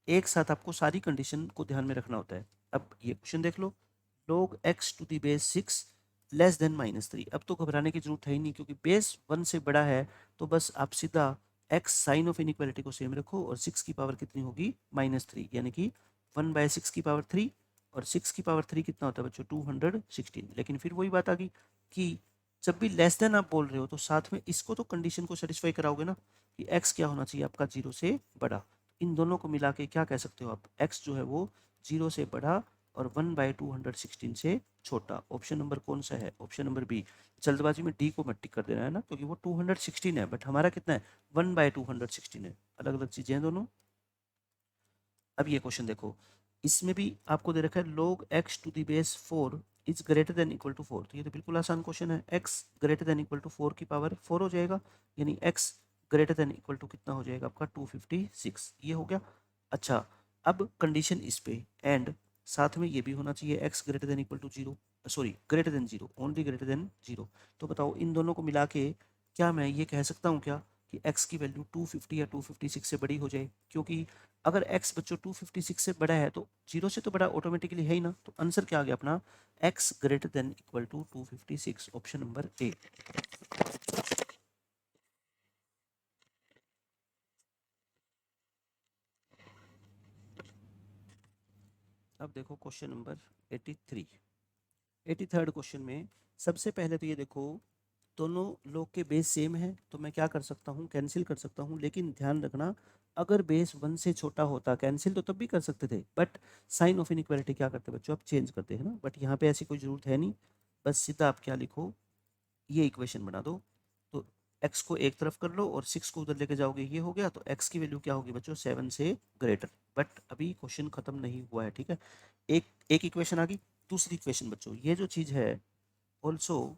Speaker 1: एक साथ आपको सारी कंडीशन को ध्यान में रखना होता है। अब ये क्वेश्चन देख लो, log x to the base 6 less than -3। अब तो घबराने की जरूरत है ही नहीं, क्योंकि बेस 1 से बड़ा है, तो बस आप सीधा x साइन ऑफ इनइक्वालिटी को सेम रखो, और 6 की पावर कितनी होगी -3, यानी कि 1/6 की पावर 3, और 6 की पावर 3 कितना होता है बच्चों 216। लेकिन फिर वही बात आ गई कि जब भी लेस देन आप बोल रहे हो, तो साथ में इसको तो कंडीशन को सेटिस्फाई कराओगे ना, कि x क्या होना चाहिए आपका 0 से बड़ा। इन दोनों को मिला के क्या कह सकते हो आप, x जो है वो 0 से बड़ा और 1/216 से छोटा। ऑप्शन नंबर कौन सा है? Option number B. जल्दबाजी में डी को मत टिक कर देना है ना, क्योंकि वो 216 है बट हमारा कितना है? 1/216 है। अलग अलग चीजें हैं दोनों। अब ये क्वेश्चन देखो, इसमें भी आपको दे रखा है log x to the base 4 is greater than equal to 4। तो ये तो बिल्कुल आसान क्वेश्चन है। x greater than equal to 4 की पावर 4 हो जाएगा, यानी x greater than equal to कितना हो जाएगा आपका? 256। ये हो गया। अच्छा, अब कंडीशन इस पे एंड साथ में ये भी होना चाहिए x greater than equal to 0, sorry greater than 0, only greater than 0। तो बताओ इन दोनों को मिला के क्या मैं ये कह सकता हूँ क्या कि x की वैल्यू 250 या 256 से बड़ी हो जाए? क्योंकि अगर x बच्चों 256 से बड़ा है तो 0 से तो बड़ा ऑटोमेटिकली है ही ना। तो आंसर क्या आ गया अपना? x greater than equal to 256, option number A. अब देखो क्वेश्चन नंबर 83, 83rd क्वेश्चन में सबसे पहले तो ये देखो, दोनों लोग के बेस सेम है तो मैं क्या कर सकता हूँ? कैंसिल कर सकता हूँ। लेकिन ध्यान रखना, अगर बेस 1 से छोटा होता, कैंसिल तो तब भी कर सकते थे, बट साइन ऑफ इनइक्वालिटी क्या करते बच्चों? आप चेंज करते हैं ना। बट यहाँ पे ऐसी कोई जरूरत है नहीं, बस सीधा आप क्या लिखो, ये इक्वेशन बना दो। तो x को एक तरफ कर लो और 6 को उधर लेके जाओगे, ये हो गया। तो x की वैल्यू क्या होगी बच्चों? 7 से ग्रेटर। बट अभी क्वेश्चन खत्म नहीं हुआ है, ठीक है। एक एक इक्वेशन आ गई। दूसरी इक्वेशन बच्चों, ये जो चीज़ है ऑल्सो,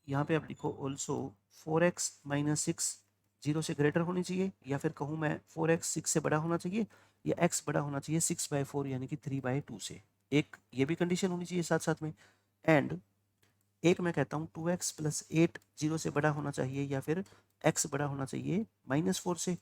Speaker 1: यहाँ पे आप लिखो ऑल्सो 4x माइनस 6 0 से ग्रेटर होनी चाहिए, या फिर कहूँ मैं 4x 6 से बड़ा होना चाहिए, या x बड़ा होना चाहिए 6/4 यानी कि 3/2 से। एक ये भी कंडीशन होनी चाहिए साथ साथ में। एंड एक मैं कहता हूँ 2x प्लस 8 0 से बड़ा होना चाहिए, या फिर x बड़ा होना चाहिए -4 से।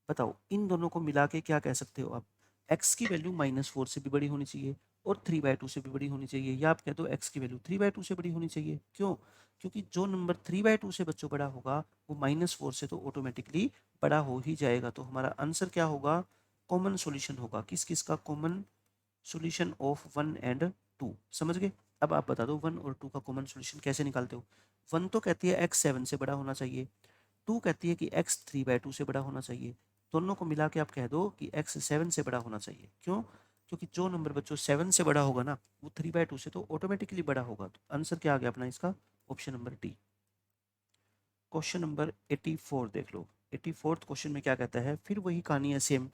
Speaker 1: बताओ इन दोनों को मिला के क्या कह सकते हो आप? x की वैल्यू -4 से भी बड़ी होनी चाहिए और 3/2 से भी बड़ी होनी चाहिए, या आप कह दो x की वैल्यू 3/2 से बड़ी होनी चाहिए। क्यों? क्योंकि जो नंबर 3/2 से बच्चों बड़ा होगा वो -4 से तो ऑटोमेटिकली बड़ा हो ही जाएगा। तो हमारा आंसर क्या होगा? कॉमन सॉल्यूशन होगा। किस किस का कॉमन सॉल्यूशन ऑफ 1 एंड 2? समझ गए? अब आप बता दो 1 और 2 का कॉमन सॉल्यूशन कैसे निकालते हो? 1 तो कहती है x 7 से बड़ा होना चाहिए, 2 कहती है कि x 3/2 से बड़ा होना चाहिए। दोनों को मिला के आप कह दो कि x 7 से बड़ा होना चाहिए। क्यों? क्योंकि जो नंबर बच्चों 7 से बड़ा होगा ना, वो 3/2 से तो ऑटोमेटिकली बड़ा होगा। तो आंसर क्या आ गया अपना इसका? Option number D. Question number 84 देख लो। 84th क्वेश्चन में क्या कहता है? फिर वही कहानी है सेम।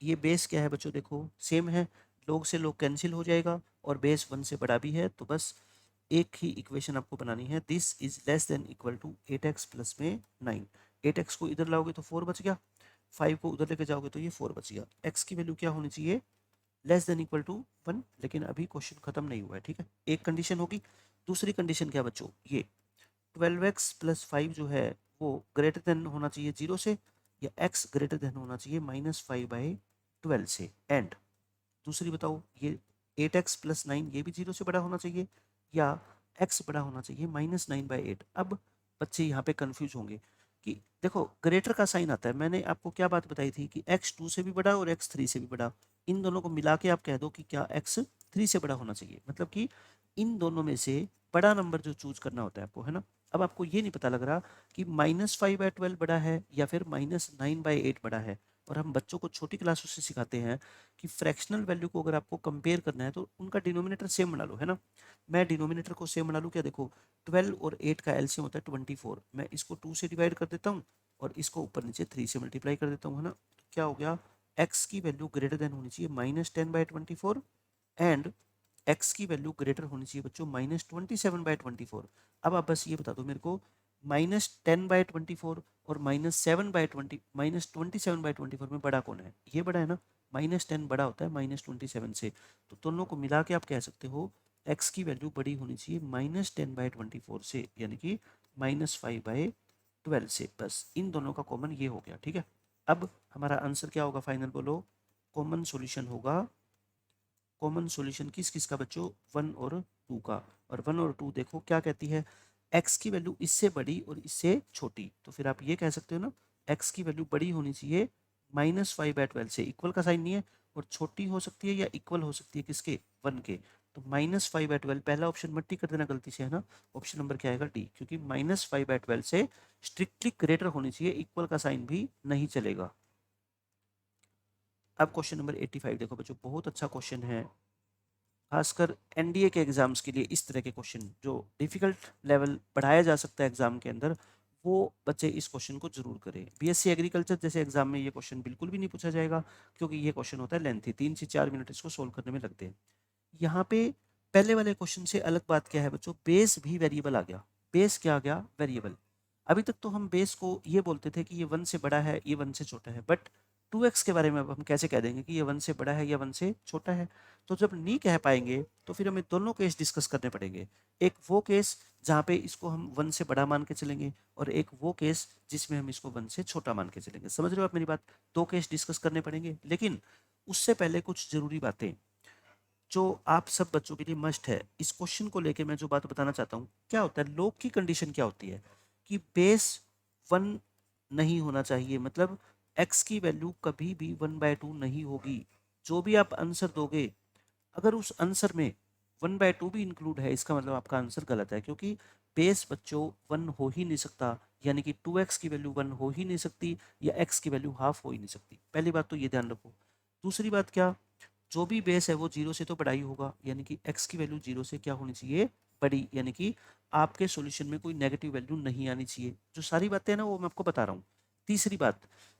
Speaker 1: ये बेस क्या है बच्चों? देखो सेम है, लोग से लोग कैंसिल हो जाएगा और बेस 1 से बड़ा भी है। तो बस एक ही इक्वेशन आपको बनानी है, this is less than equal to 8x plus में 9। 8x को इधर लाओगे तो 4 बच गया, 5 को उधर लेके जाओगे तो ये 4 बच गया। x की वैल्यू क्या होनी चाहिए? Less than equal to 1। लेकिन अभी क्वेश्चन खत्म नहीं हुआ है, ठीक है। एक कंडीशन होगी। दूसरी कंडीशन क्या बच्चों? ये 12x प्लस 5 जो है वो ग्रेटर देन होना चाहिए 0 से, या x ग्रेटर देन होना चाहिए -5/12 से। एंड दूसरी बताओ, ये 8x प्लस 9 ये भी 0 से बड़ा होना चाहिए, या x बड़ा होना चाहिए -9/8। अब बच्चे यहाँ पे कंफ्यूज होंगे कि देखो ग्रेटर का साइन आता है। मैंने आपको क्या बात बताई थी कि x 2 से भी बड़ा और x 3 से भी बड़ा। इन दोनों को मिला के आप कह दो कि क्या x 3 से बड़ा होना चाहिए। मतलब कि इन दोनों में से बड़ा नंबर जो चूज करना होता है आपको, है ना। अब आपको ये नहीं पता लग रहा कि -5/12 बड़ा है या फिर -9/8 बड़ा है। और हम बच्चों को छोटी क्लासों से सिखाते हैं कि फ्रैक्शनल वैल्यू को अगर आपको कंपेयर करना है तो उनका डिनोमिनेटर सेम बना लो, है ना। मैं डिनोमिनेटर को सेम बना लूँ क्या? देखो 12 और 8 का एलसीएम होता है 24। मैं इसको 2 से डिवाइड कर देता हूँ और इसको ऊपर नीचे 3 से मल्टीप्लाई कर देता हूँ, है ना। तो क्या हो गया? x की वैल्यू ग्रेटर देन होनी चाहिए -10/24 एंड x की वैल्यू ग्रेटर होनी चाहिए बच्चों -27/24। अब आप बस ये बता दो मेरे को, -10/24 और -27/24 में बड़ा कौन है? ये बड़ा है ना। -10 बड़ा होता है -27 से। तो दोनों को मिला के आप कह सकते हो x की वैल्यू बड़ी होनी चाहिए -10/24 से, यानी कि -5/12 से। बस इन दोनों का कॉमन ये हो गया, ठीक है। अब हमारा आंसर क्या होगा फाइनल बोलो? कॉमन सॉल्यूशन होगा। कॉमन सॉल्यूशन किस किस का बच्चों? 1 और 2 का। और 1 और 2 देखो क्या कहती है, x की वैल्यू इससे बड़ी और इससे छोटी। तो फिर आप ये कह सकते हो ना, x की वैल्यू बड़ी होनी चाहिए -5/12 से, इक्वल का साइन नहीं है, और छोटी हो सकती है या इक्वल हो सकती है किसके? 1 के। तो -5/12 पहला ऑप्शन मट्टी कर देना गलती से, है ना। ऑप्शन नंबर क्या आएगा? डी, क्योंकि -5/12 से स्ट्रिक्टली ग्रेटर होनी चाहिए, इक्वल का साइन भी नहीं चलेगा। अब क्वेश्चन नंबर 85 देखो बच्चों, बहुत अच्छा क्वेश्चन है। खासकर एनडीए के एग्जाम्स के लिए इस तरह के क्वेश्चन जो डिफिकल्ट लेवल बढ़ाया जा सकता है एग्जाम के अंदर, वो बच्चे इस क्वेश्चन को जरूर करें। बीएससी एग्रीकल्चर जैसे एग्जाम में ये क्वेश्चन बिल्कुल भी नहीं पूछा जाएगा, क्योंकि ये क्वेश्चन होता है लेंथी, 3 से 4 मिनट इसको सोल्व करने में लगते हैं। यहाँ पे पहले वाले क्वेश्चन से अलग बात क्या है बच्चों, बेस भी वेरिएबल आ गया। बेस क्या आ गया, वेरिएबल। अभी तक तो हम बेस को ये बोलते थे कि ये 1 से बड़ा है, ये 1 से छोटा है, बट 2x के बारे में अब हम कैसे कह देंगे कि ये 1 से बड़ा है या 1 से छोटा है? तो जब नहीं कह पाएंगे तो फिर हमें दोनों केस डिस्कस करने पड़ेंगे। एक वो केस जहाँ पे इसको हम 1 से बड़ा मान के चलेंगे, और एक वो केस जिसमें हम इसको 1 से छोटा मान के चलेंगे। समझ रहे हो आप मेरी बात? दो केस डिस्कस करने पड़ेंगे, लेकिन उससे पहले कुछ जरूरी बातें जो आप सब बच्चों के लिए मस्ट है। इस क्वेश्चन को लेके मैं जो बात बताना चाहता हूँ, क्या होता है, लोग की कंडीशन क्या होती है कि बेस 1 नहीं होना चाहिए, मतलब x की वैल्यू कभी भी 1/2 नहीं होगी। जो भी आप आंसर दोगे, अगर उस आंसर में 1/2 भी इंक्लूड है, इसका मतलब आपका आंसर गलत है, क्योंकि बेस बच्चों 1 हो ही नहीं सकता, यानी कि 2x की वैल्यू 1 हो ही नहीं सकती, या x की वैल्यू हाफ हो ही नहीं सकती। पहली बात तो ये ध्यान रखो। दूसरी बात क्या, जो भी बेस है वो 0 से तो बड़ा ही होगा, यानी कि x की वैल्यू 0 से क्या होनी चाहिए, बड़ी, यानी कि आपके सॉल्यूशन में कोई नेगेटिव वैल्यू नहीं आनी चाहिए। जो सारी बातें हैं ना वो मैं आपको बता रहा हूँ।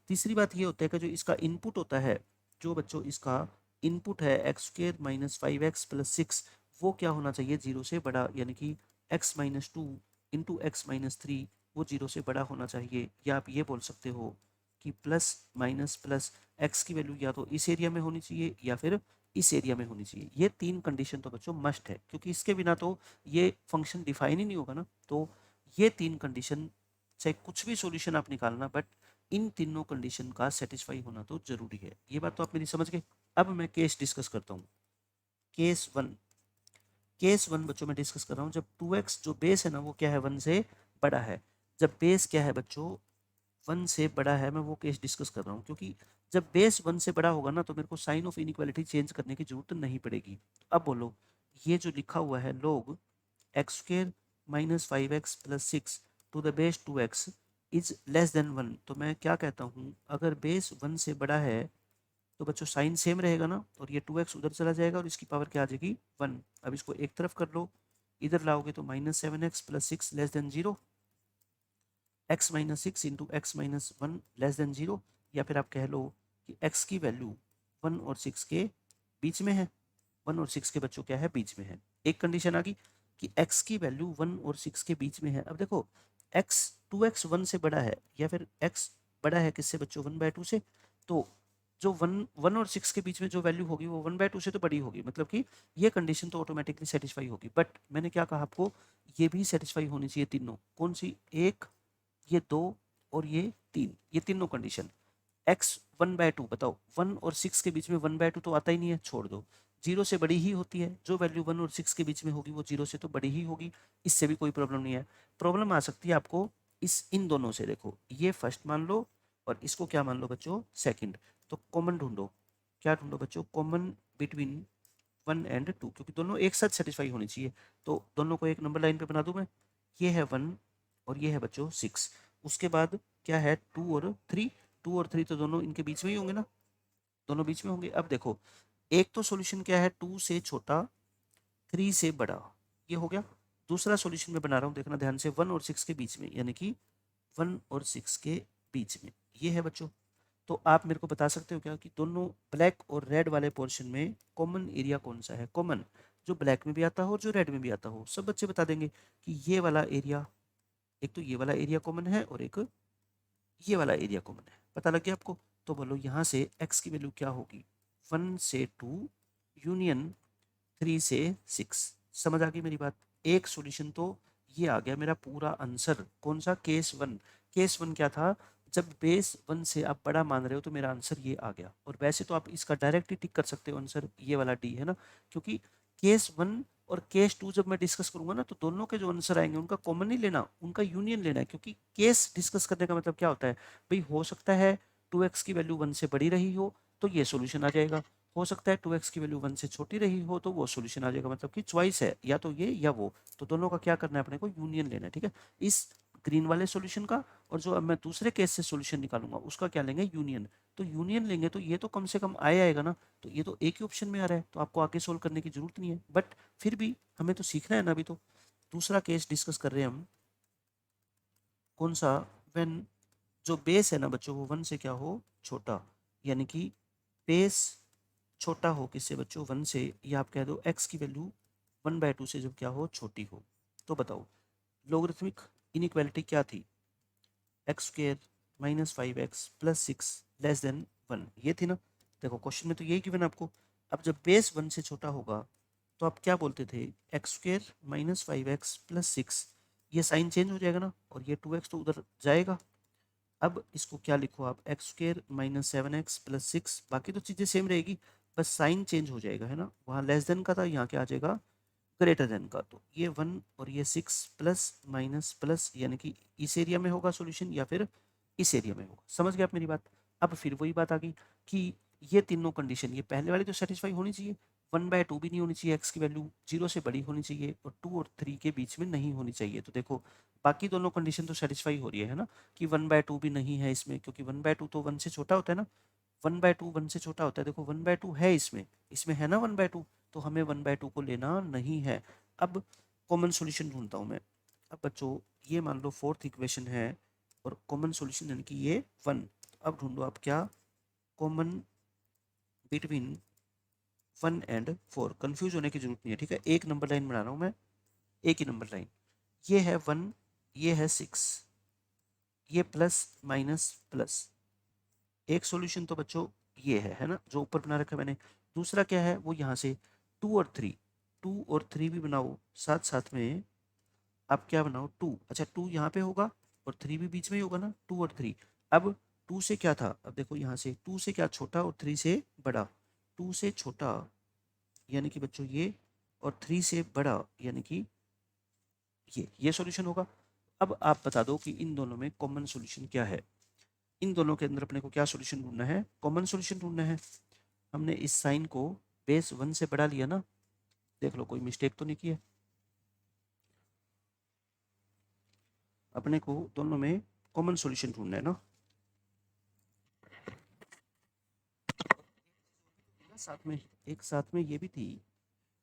Speaker 1: तीसरी बात ये होता है कि जो इसका इनपुट होता है, जो बच्चों इसका इनपुट है x² - 5x + 6, वो क्या होना चाहिए, 0 से बड़ा, यानी कि x - 2 इंटू x - 3 वो 0 से बड़ा होना चाहिए। या आप ये बोल सकते हो कि प्लस माइनस प्लस x की वैल्यू या तो इस एरिया में होनी चाहिए या फिर इस एरिया में होनी चाहिए। ये 3 कंडीशन तो बच्चों मस्ट है, क्योंकि इसके बिना तो ये फंक्शन डिफाइन ही नहीं होगा ना। तो ये 3 कंडीशन, चाहे कुछ भी सॉल्यूशन आप निकालना, बट इन तीनों कंडीशन का सेटिस्फाई होना तो जरूरी है। ये बात तो आप मेरी समझ गए। अब मैं केस डिस्कस करता हूँ। केस 1 बच्चों में डिस्कस कर रहा हूँ, जब 2x जो बेस है ना वो क्या है, 1 से बड़ा है। जब बेस क्या है बच्चों, 1 से बड़ा है, मैं वो केस डिस्कस कर रहा हूँ, क्योंकि जब बेस 1 से बड़ा होगा ना तो मेरे को साइन ऑफ इनइक्वालिटी चेंज करने की जरूरत नहीं पड़ेगी। अब बोलो, ये जो लिखा हुआ है log x² - 5x + 6 to the base 2x is less than 1, तो मैं क्या कहता हूँ, अगर बेस 1 से बड़ा है तो बच्चों साइन सेम रहेगा ना, और ये 2x उधर चला जाएगा और इसकी पावर क्या आ जाएगी, 1। अब इसको एक तरफ कर लो, इधर लाओगे तो -7x + 6 less then 0, x - 6 into x - 1 less then 0, या फिर आप कह लो कि x की वैल्यू 1 और 6 के बीच में है। 1 और 6 के बच्चों क्या है, बीच में है। एक कंडीशन आ गई कि x की वैल्यू 1 और 6 के बीच में है। अब देखो, x 2x 1 से बड़ा है, या फिर x बड़ा है किससे बच्चों, 1/2 से। तो जो 1 और 6 के बीच में जो वैल्यू होगी वो 1/2 से तो बड़ी होगी, मतलब कि ये कंडीशन तो ऑटोमेटिकली सेटिस्फाई होगी। बट मैंने क्या कहा आपको, ये भी सेटिस्फाई होनी चाहिए तीनों। कौन सी, एक, ये 2 और ये 3, ये तीनों कंडीशन। x 1/2 बताओ, 1 और 6 के बीच में 1/2 तो आता ही नहीं है, छोड़ दो। 0 से बड़ी ही होती है, जो वैल्यू 1 और 6 के बीच में होगी वो 0 से तो बड़ी ही होगी। इससे भी कोई प्रॉब्लम नहीं है। प्रॉब्लम आ सकती है आपको इन दोनों से। देखो, ये फर्स्ट मान लो और इसको क्या मान लो बच्चों, सेकंड। तो कॉमन ढूंढो, क्या ढूंढो बच्चों, कॉमन बिटवीन 1 एंड 2, क्योंकि दोनों एक साथ सेटिस्फाई होनी चाहिए। तो दोनों को एक नंबर लाइन पे बना दूं मैं, ये है 1 और ये है बच्चों 6। उसके बाद क्या है, 2 और 3। 2 और 3 तो दोनों इनके बीच में ही होंगे ना, दोनों बीच में होंगे। अब देखो, एक तो सॉल्यूशन क्या है, 2 से छोटा 3 से बड़ा, ये हो गया। दूसरा सॉल्यूशन मैं बना रहा हूँ, देखना ध्यान से, 1 और 6 के बीच में, यानी कि 1 और 6 के बीच में, ये है बच्चों। तो आप मेरे को बता सकते हो क्या कि दोनों ब्लैक और रेड वाले पोर्शन में कॉमन एरिया कौन सा है, कॉमन जो ब्लैक में भी आता हो और जो रेड में भी आता हो। सब बच्चे बता देंगे कि ये वाला एरिया, एक तो ये वाला एरिया कॉमन है और एक ये वाला एरिया कॉमन है। पता लग गया आपको? तो बोलो यहाँ से x की वैल्यू क्या होगी, 1 से 2 यूनियन 3 से 6। समझ आ गई मेरी बात? एक सॉल्यूशन तो ये आ गया मेरा पूरा आंसर। कौन सा, केस 1। केस 1 क्या था, जब बेस 1 से आप बड़ा मान रहे हो तो मेरा आंसर ये आ गया। और वैसे तो आप इसका डायरेक्ट ही टिक कर सकते हो आंसर, ये वाला डी है ना, क्योंकि केस 1 और केस 2 जब मैं डिस्कस करूंगा ना तो दोनों के जो आंसर आएंगे उनका कॉमन नहीं लेना, उनका यूनियन लेना है। क्योंकि केस डिस्कस करने का मतलब क्या होता है भाई, हो सकता है 2x की वैल्यू 1 से बड़ी रही हो तो ये सॉल्यूशन आ जाएगा, हो सकता है 2x की वैल्यू 1 से छोटी रही हो तो वो सॉल्यूशन आ जाएगा। मतलब कि चॉइस है या तो ये या वो, तो दोनों का क्या करना है, अपने को यूनियन लेना है। ठीक है, इस ग्रीन वाले सॉल्यूशन का, और जो अब मैं दूसरे केस से सॉल्यूशन निकालूंगा उसका क्या लेंगे, यूनियन। तो यूनियन लेंगे तो ये तो कम से कम आएगा ना, तो ये तो एक ही ऑप्शन में आ रहा है, तो आपको आगे सोल्व करने की जरूरत नहीं है, बट फिर भी हमें तो सीखना है ना अभी। तो दूसरा केस डिस्कस कर रहे हैं हम, कौन सा, व्हेन जो बेस है ना बच्चों वो 1 से क्या हो, छोटा, यानी कि बेस छोटा हो किससे बच्चों, 1 से, या आप कह दो x की वैल्यू 1/2 से जब क्या हो, छोटी हो। तो बताओ लोगरिथमिक इनइक्वालिटी क्या थी, x² - 5x + 6 < 1, ये थी ना। देखो क्वेश्चन में तो यही गिवन आपको। अब जब बेस 1 से छोटा होगा तो आप क्या बोलते थे, x² - 5x + 6, ये साइन चेंज हो जाएगा ना, और ये 2x तो उधर जाएगा। अब इसको क्या लिखो आप, x² - 7x + 6, बाकी तो चीज़ें सेम रहेगी, बस साइन चेंज हो जाएगा, है ना। वहाँ < का था, यहाँ क्या आ जाएगा, ग्रेटर का। तो ये 1 और ये 6 प्लस माइनस प्लस, यानी कि इस एरिया में होगा सॉल्यूशन या फिर इस एरिया में होगा। समझ गए आप मेरी बात। अब फिर वही बात आ गई कि ये तीनों कंडीशन, ये पहले वाली तो सेटिस्फाई होनी चाहिए, 1/2 भी नहीं होनी चाहिए, x की वैल्यू 0 से बड़ी होनी चाहिए, और 2 और 3 के बीच में नहीं होनी चाहिए। तो देखो बाकी दोनों कंडीशन तो सेटिस्फाई हो रही है ना, कि 1/2 भी नहीं है इसमें, क्योंकि 1/2 तो 1 से छोटा होता है ना, 1/2 1 से छोटा होता है। देखो 1/2 है इसमें, इसमें है ना 1/2, तो हमें 1/2 को लेना नहीं है। अब कॉमन सॉल्यूशन ढूंढता हूँ मैं। अब बच्चों ये मान लो फोर्थ इक्वेशन है, और कॉमन सॉल्यूशन यानी कि ये 1। अब ढूंढो आप क्या, कॉमन बिटवीन 1 एंड 4। कंफ्यूज होने की जरूरत नहीं है, ठीक है। एक नंबर लाइन बना रहा हूँ मैं, एक ही नंबर लाइन। ये है 1, ये है 6, ये प्लस माइनस प्लस। एक सॉल्यूशन तो बच्चों ये है ना, जो ऊपर बना रखा है मैंने। दूसरा क्या है, वो यहाँ से 2 और 3, 2 और 3 भी बनाओ, साथ साथ में आप क्या बनाओ, 2। अच्छा 2 यहाँ पे होगा और 3 भी बीच में ही होगा ना, 2 और 3। अब 2 से क्या था, अब देखो यहाँ से 2 से क्या छोटा और 3 से बड़ा, 2 से छोटा यानी कि बच्चों ये, और 3 से बड़ा यानी कि ये सॉल्यूशन होगा। अब आप बता दो कि इन दोनों में कॉमन सॉल्यूशन क्या है। इन दोनों के अंदर अपने को क्या सॉल्यूशन ढूंढना है, कॉमन सॉल्यूशन ढूंढना है। हमने इस साइन को बेस 1 से बढ़ा लिया ना, देख लो कोई मिस्टेक तो नहीं की है। अपने को दोनों में कॉमन सॉल्यूशन ढूंढना है ना। साथ में एक साथ में ये भी थी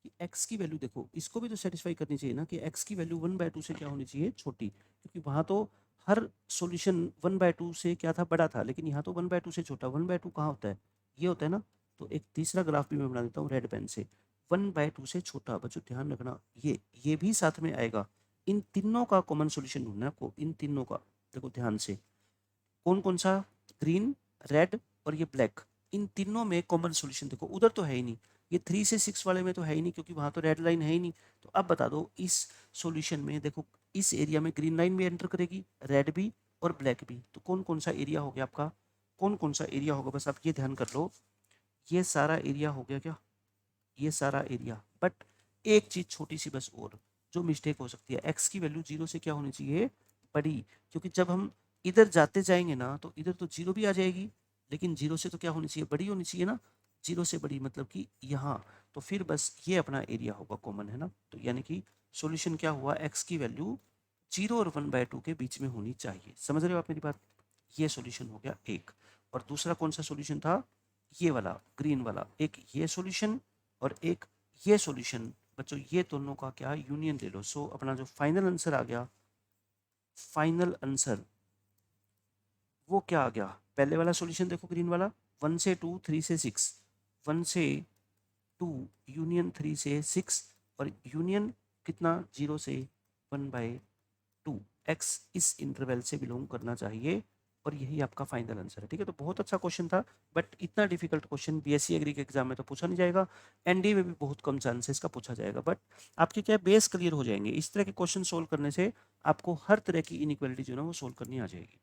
Speaker 1: कि x की वैल्यू, देखो इसको भी तो सेटिस्फाई करनी चाहिए ना, कि x की वैल्यू 1/2 से क्या होनी चाहिए, छोटी, क्योंकि वहां तो हर सॉल्यूशन 1/2 से क्या था, बड़ा था, लेकिन यहाँ तो 1/2 से छोटा। 1/2 कहाँ होता है, ये होता है ना। तो एक तीसरा ग्राफ भी मैं बना देता हूँ रेड पेन से, 1/2 से छोटा। बच्चों ध्यान रखना, ये भी साथ में आएगा। इन तीनों का कॉमन सॉल्यूशन ढूंढना है आपको, इन तीनों का। देखो ध्यान से, कौन कौन सा, ग्रीन, रेड और ये ब्लैक, इन तीनों में कॉमन सॉल्यूशन देखो, उधर तो है ही नहीं, ये 3 से 6 वाले में तो है ही नहीं, क्योंकि वहां तो रेड लाइन है ही नहीं। तो अब बता दो इस सॉल्यूशन में, देखो इस एरिया में ग्रीन लाइन भी एंटर करेगी, रेड भी और ब्लैक भी। तो कौन कौन सा एरिया हो गया आपका, कौन कौन सा एरिया होगा, बस आप ये ध्यान कर लो, ये सारा एरिया हो गया क्या, ये सारा एरिया। बट एक चीज छोटी सी बस और जो मिस्टेक हो सकती है, एक्स की वैल्यू 0 से क्या होनी चाहिए, बड़ी, क्योंकि जब हम इधर जाते जाएंगे ना तो इधर तो 0 भी आ जाएगी, लेकिन 0 से तो क्या होनी चाहिए, बड़ी होनी चाहिए ना। 0 से बड़ी मतलब कि यहाँ, तो फिर बस ये अपना एरिया होगा कॉमन, है ना। तो यानी कि सॉल्यूशन क्या हुआ, एक्स की वैल्यू 0 और 1/2 के बीच में होनी चाहिए। समझ रहे हो आप मेरी बात। ये सॉल्यूशन हो गया एक। और दूसरा कौन सा सॉल्यूशन था, ये वाला ग्रीन वाला, एक ये सॉल्यूशन और एक ये सॉल्यूशन। बच्चों ये दोनों का क्या यूनियन ले लो। सो अपना जो फाइनल आंसर आ गया, फाइनल आंसर वो क्या आ गया, पहले वाला सॉल्यूशन देखो ग्रीन वाला, 1 से 2, 3 से 6, 1 से 2 यूनियन 3 से 6, और यूनियन कितना, 0 से 1/2। एक्स इस इंटरवल से बिलोंग करना चाहिए, और यही आपका फाइनल आंसर है। ठीक है, तो बहुत अच्छा क्वेश्चन था, बट इतना डिफिकल्ट क्वेश्चन बीएससी एग्री के एग्जाम में तो पूछा नहीं जाएगा, एनडी में भी बहुत कम चांसेस का पूछा जाएगा, बट आपके क्या बेस क्लियर हो जाएंगे। इस तरह के क्वेश्चन सोल्व करने से आपको हर तरह की इनइक्वालिटी जो है ना वो सोल्व करनी आ जाएगी।